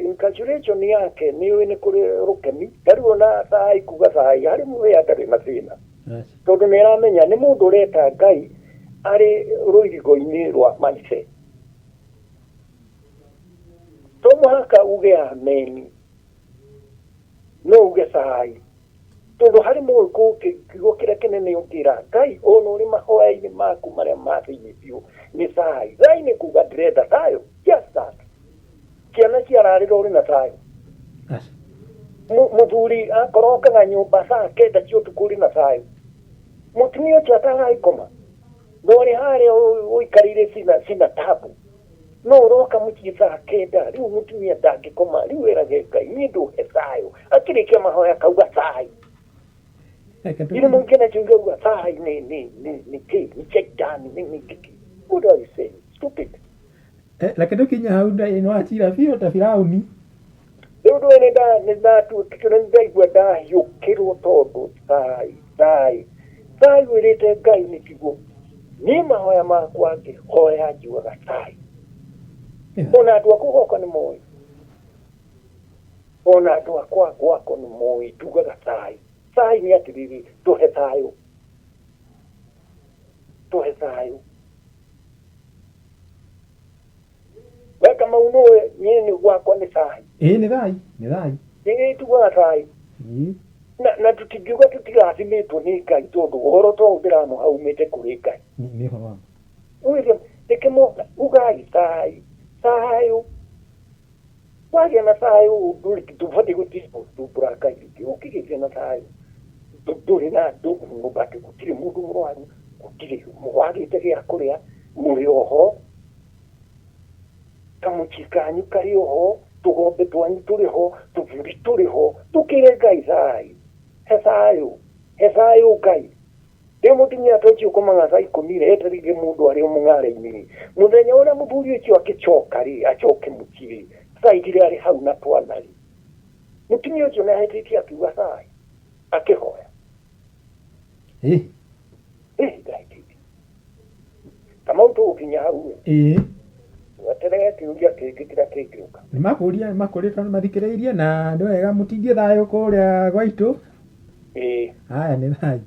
inculturation yake nĩũĩ nĩ kũrĩ rũkemi tarĩu ona thai kuga thai harĩ mũthĩa ndarĩ na thĩna tondũ nĩ aramenya nĩ mũndũ ũreta Ngai arĩ rũirigo-inĩ rwa maice. To mũhaka uge ameni no uge thai tondũ harĩ Mũgĩkũyũ kiugo kĩrĩa kĩnene ũkĩra Ngai ona ũrĩ mahoya-inĩ maku marĩa ma thĩinĩ biũ nĩ thai. Thai nĩ kuga ndĩrenda thayũ just that. Ciana ciararĩra ũrĩ na thayũ. Mũthuri akorwo okaga nyũmba saa kenda cia ũtukũ ũrĩ na thayũ. Mũtumia ũcio atagagĩkoma no ũrĩ harĩa ũikarĩire cina tabu no ũroka mũciĩ saa kenda rĩu mũtumia ndangĩkoma rĩu wĩrage Ngai niĩ ndũhe thayũ akĩrĩkia mahoya kauga thayũ. Ile mwingine chungeuga thai ni shaitani ni kiki. What are you saying? Stupid. Lakini tukinya hau no achira biũ ta Firaũni. Rĩu nĩ ndaigua ndahiũkĩrwo tondũ thai wĩrĩte Ngai nĩ kiugo niĩ mahoya makwa ngĩhoya njugaga thai. Ona andũ aku gwakwa nĩ moĩ ona andũ akwa gwakwa nĩ moĩ tugaga thai. Thai nĩ atĩrĩrĩ tũhe thayũ. Weka maunũwe niĩ gwakwa nĩ thai. Nĩ thai. Nĩ tugaga thai. Na tũtingiuga tũtirathimĩtwo nĩ Ngai tondũ ũhoro to ũndĩrano haumĩte kũrĩ Ngai. Nĩ ũhoro wa William reke ugai thayũ. Wagĩa na thayũ ndũbatiĩ gũtitũmbũra Ngai ũkĩgĩte na thayũ ndũrĩ na andũ mũbatiĩ gũtirĩ mũndũ mũrwaru gũtirĩ wagĩte gĩa kũrĩa mũrĩ oho kamũciĩ kanyu karĩ oho tũgombe twanyu tũrĩ ho tũbũri tũrĩ ho tũkĩre Ngai thayũ. He thayũ Ngai rä mutumia ta ũcio ũkomaga thaa ikũmi rĩ etereire mũndũ arĩ o mũng'are-inĩ mũthenya ũrĩa mũthuri ũcio agĩcoka rĩ acoke mũciĩ rĩ thaa igĩrĩ arĩ hau na twana rĩ mutumia ũcio nĩ ahĩtĩtie akiuga cai akĩhoya ndahĩtĩtie Kamau tũgũkinya hau weterere kĩũria kĩngĩ kĩrĩa kĩngĩũka nĩ makũrĩtwo nĩ mathikĩrĩirie na nĩ wega mũtingie thayũ kũrĩa gwaitũ haya nĩ thayũ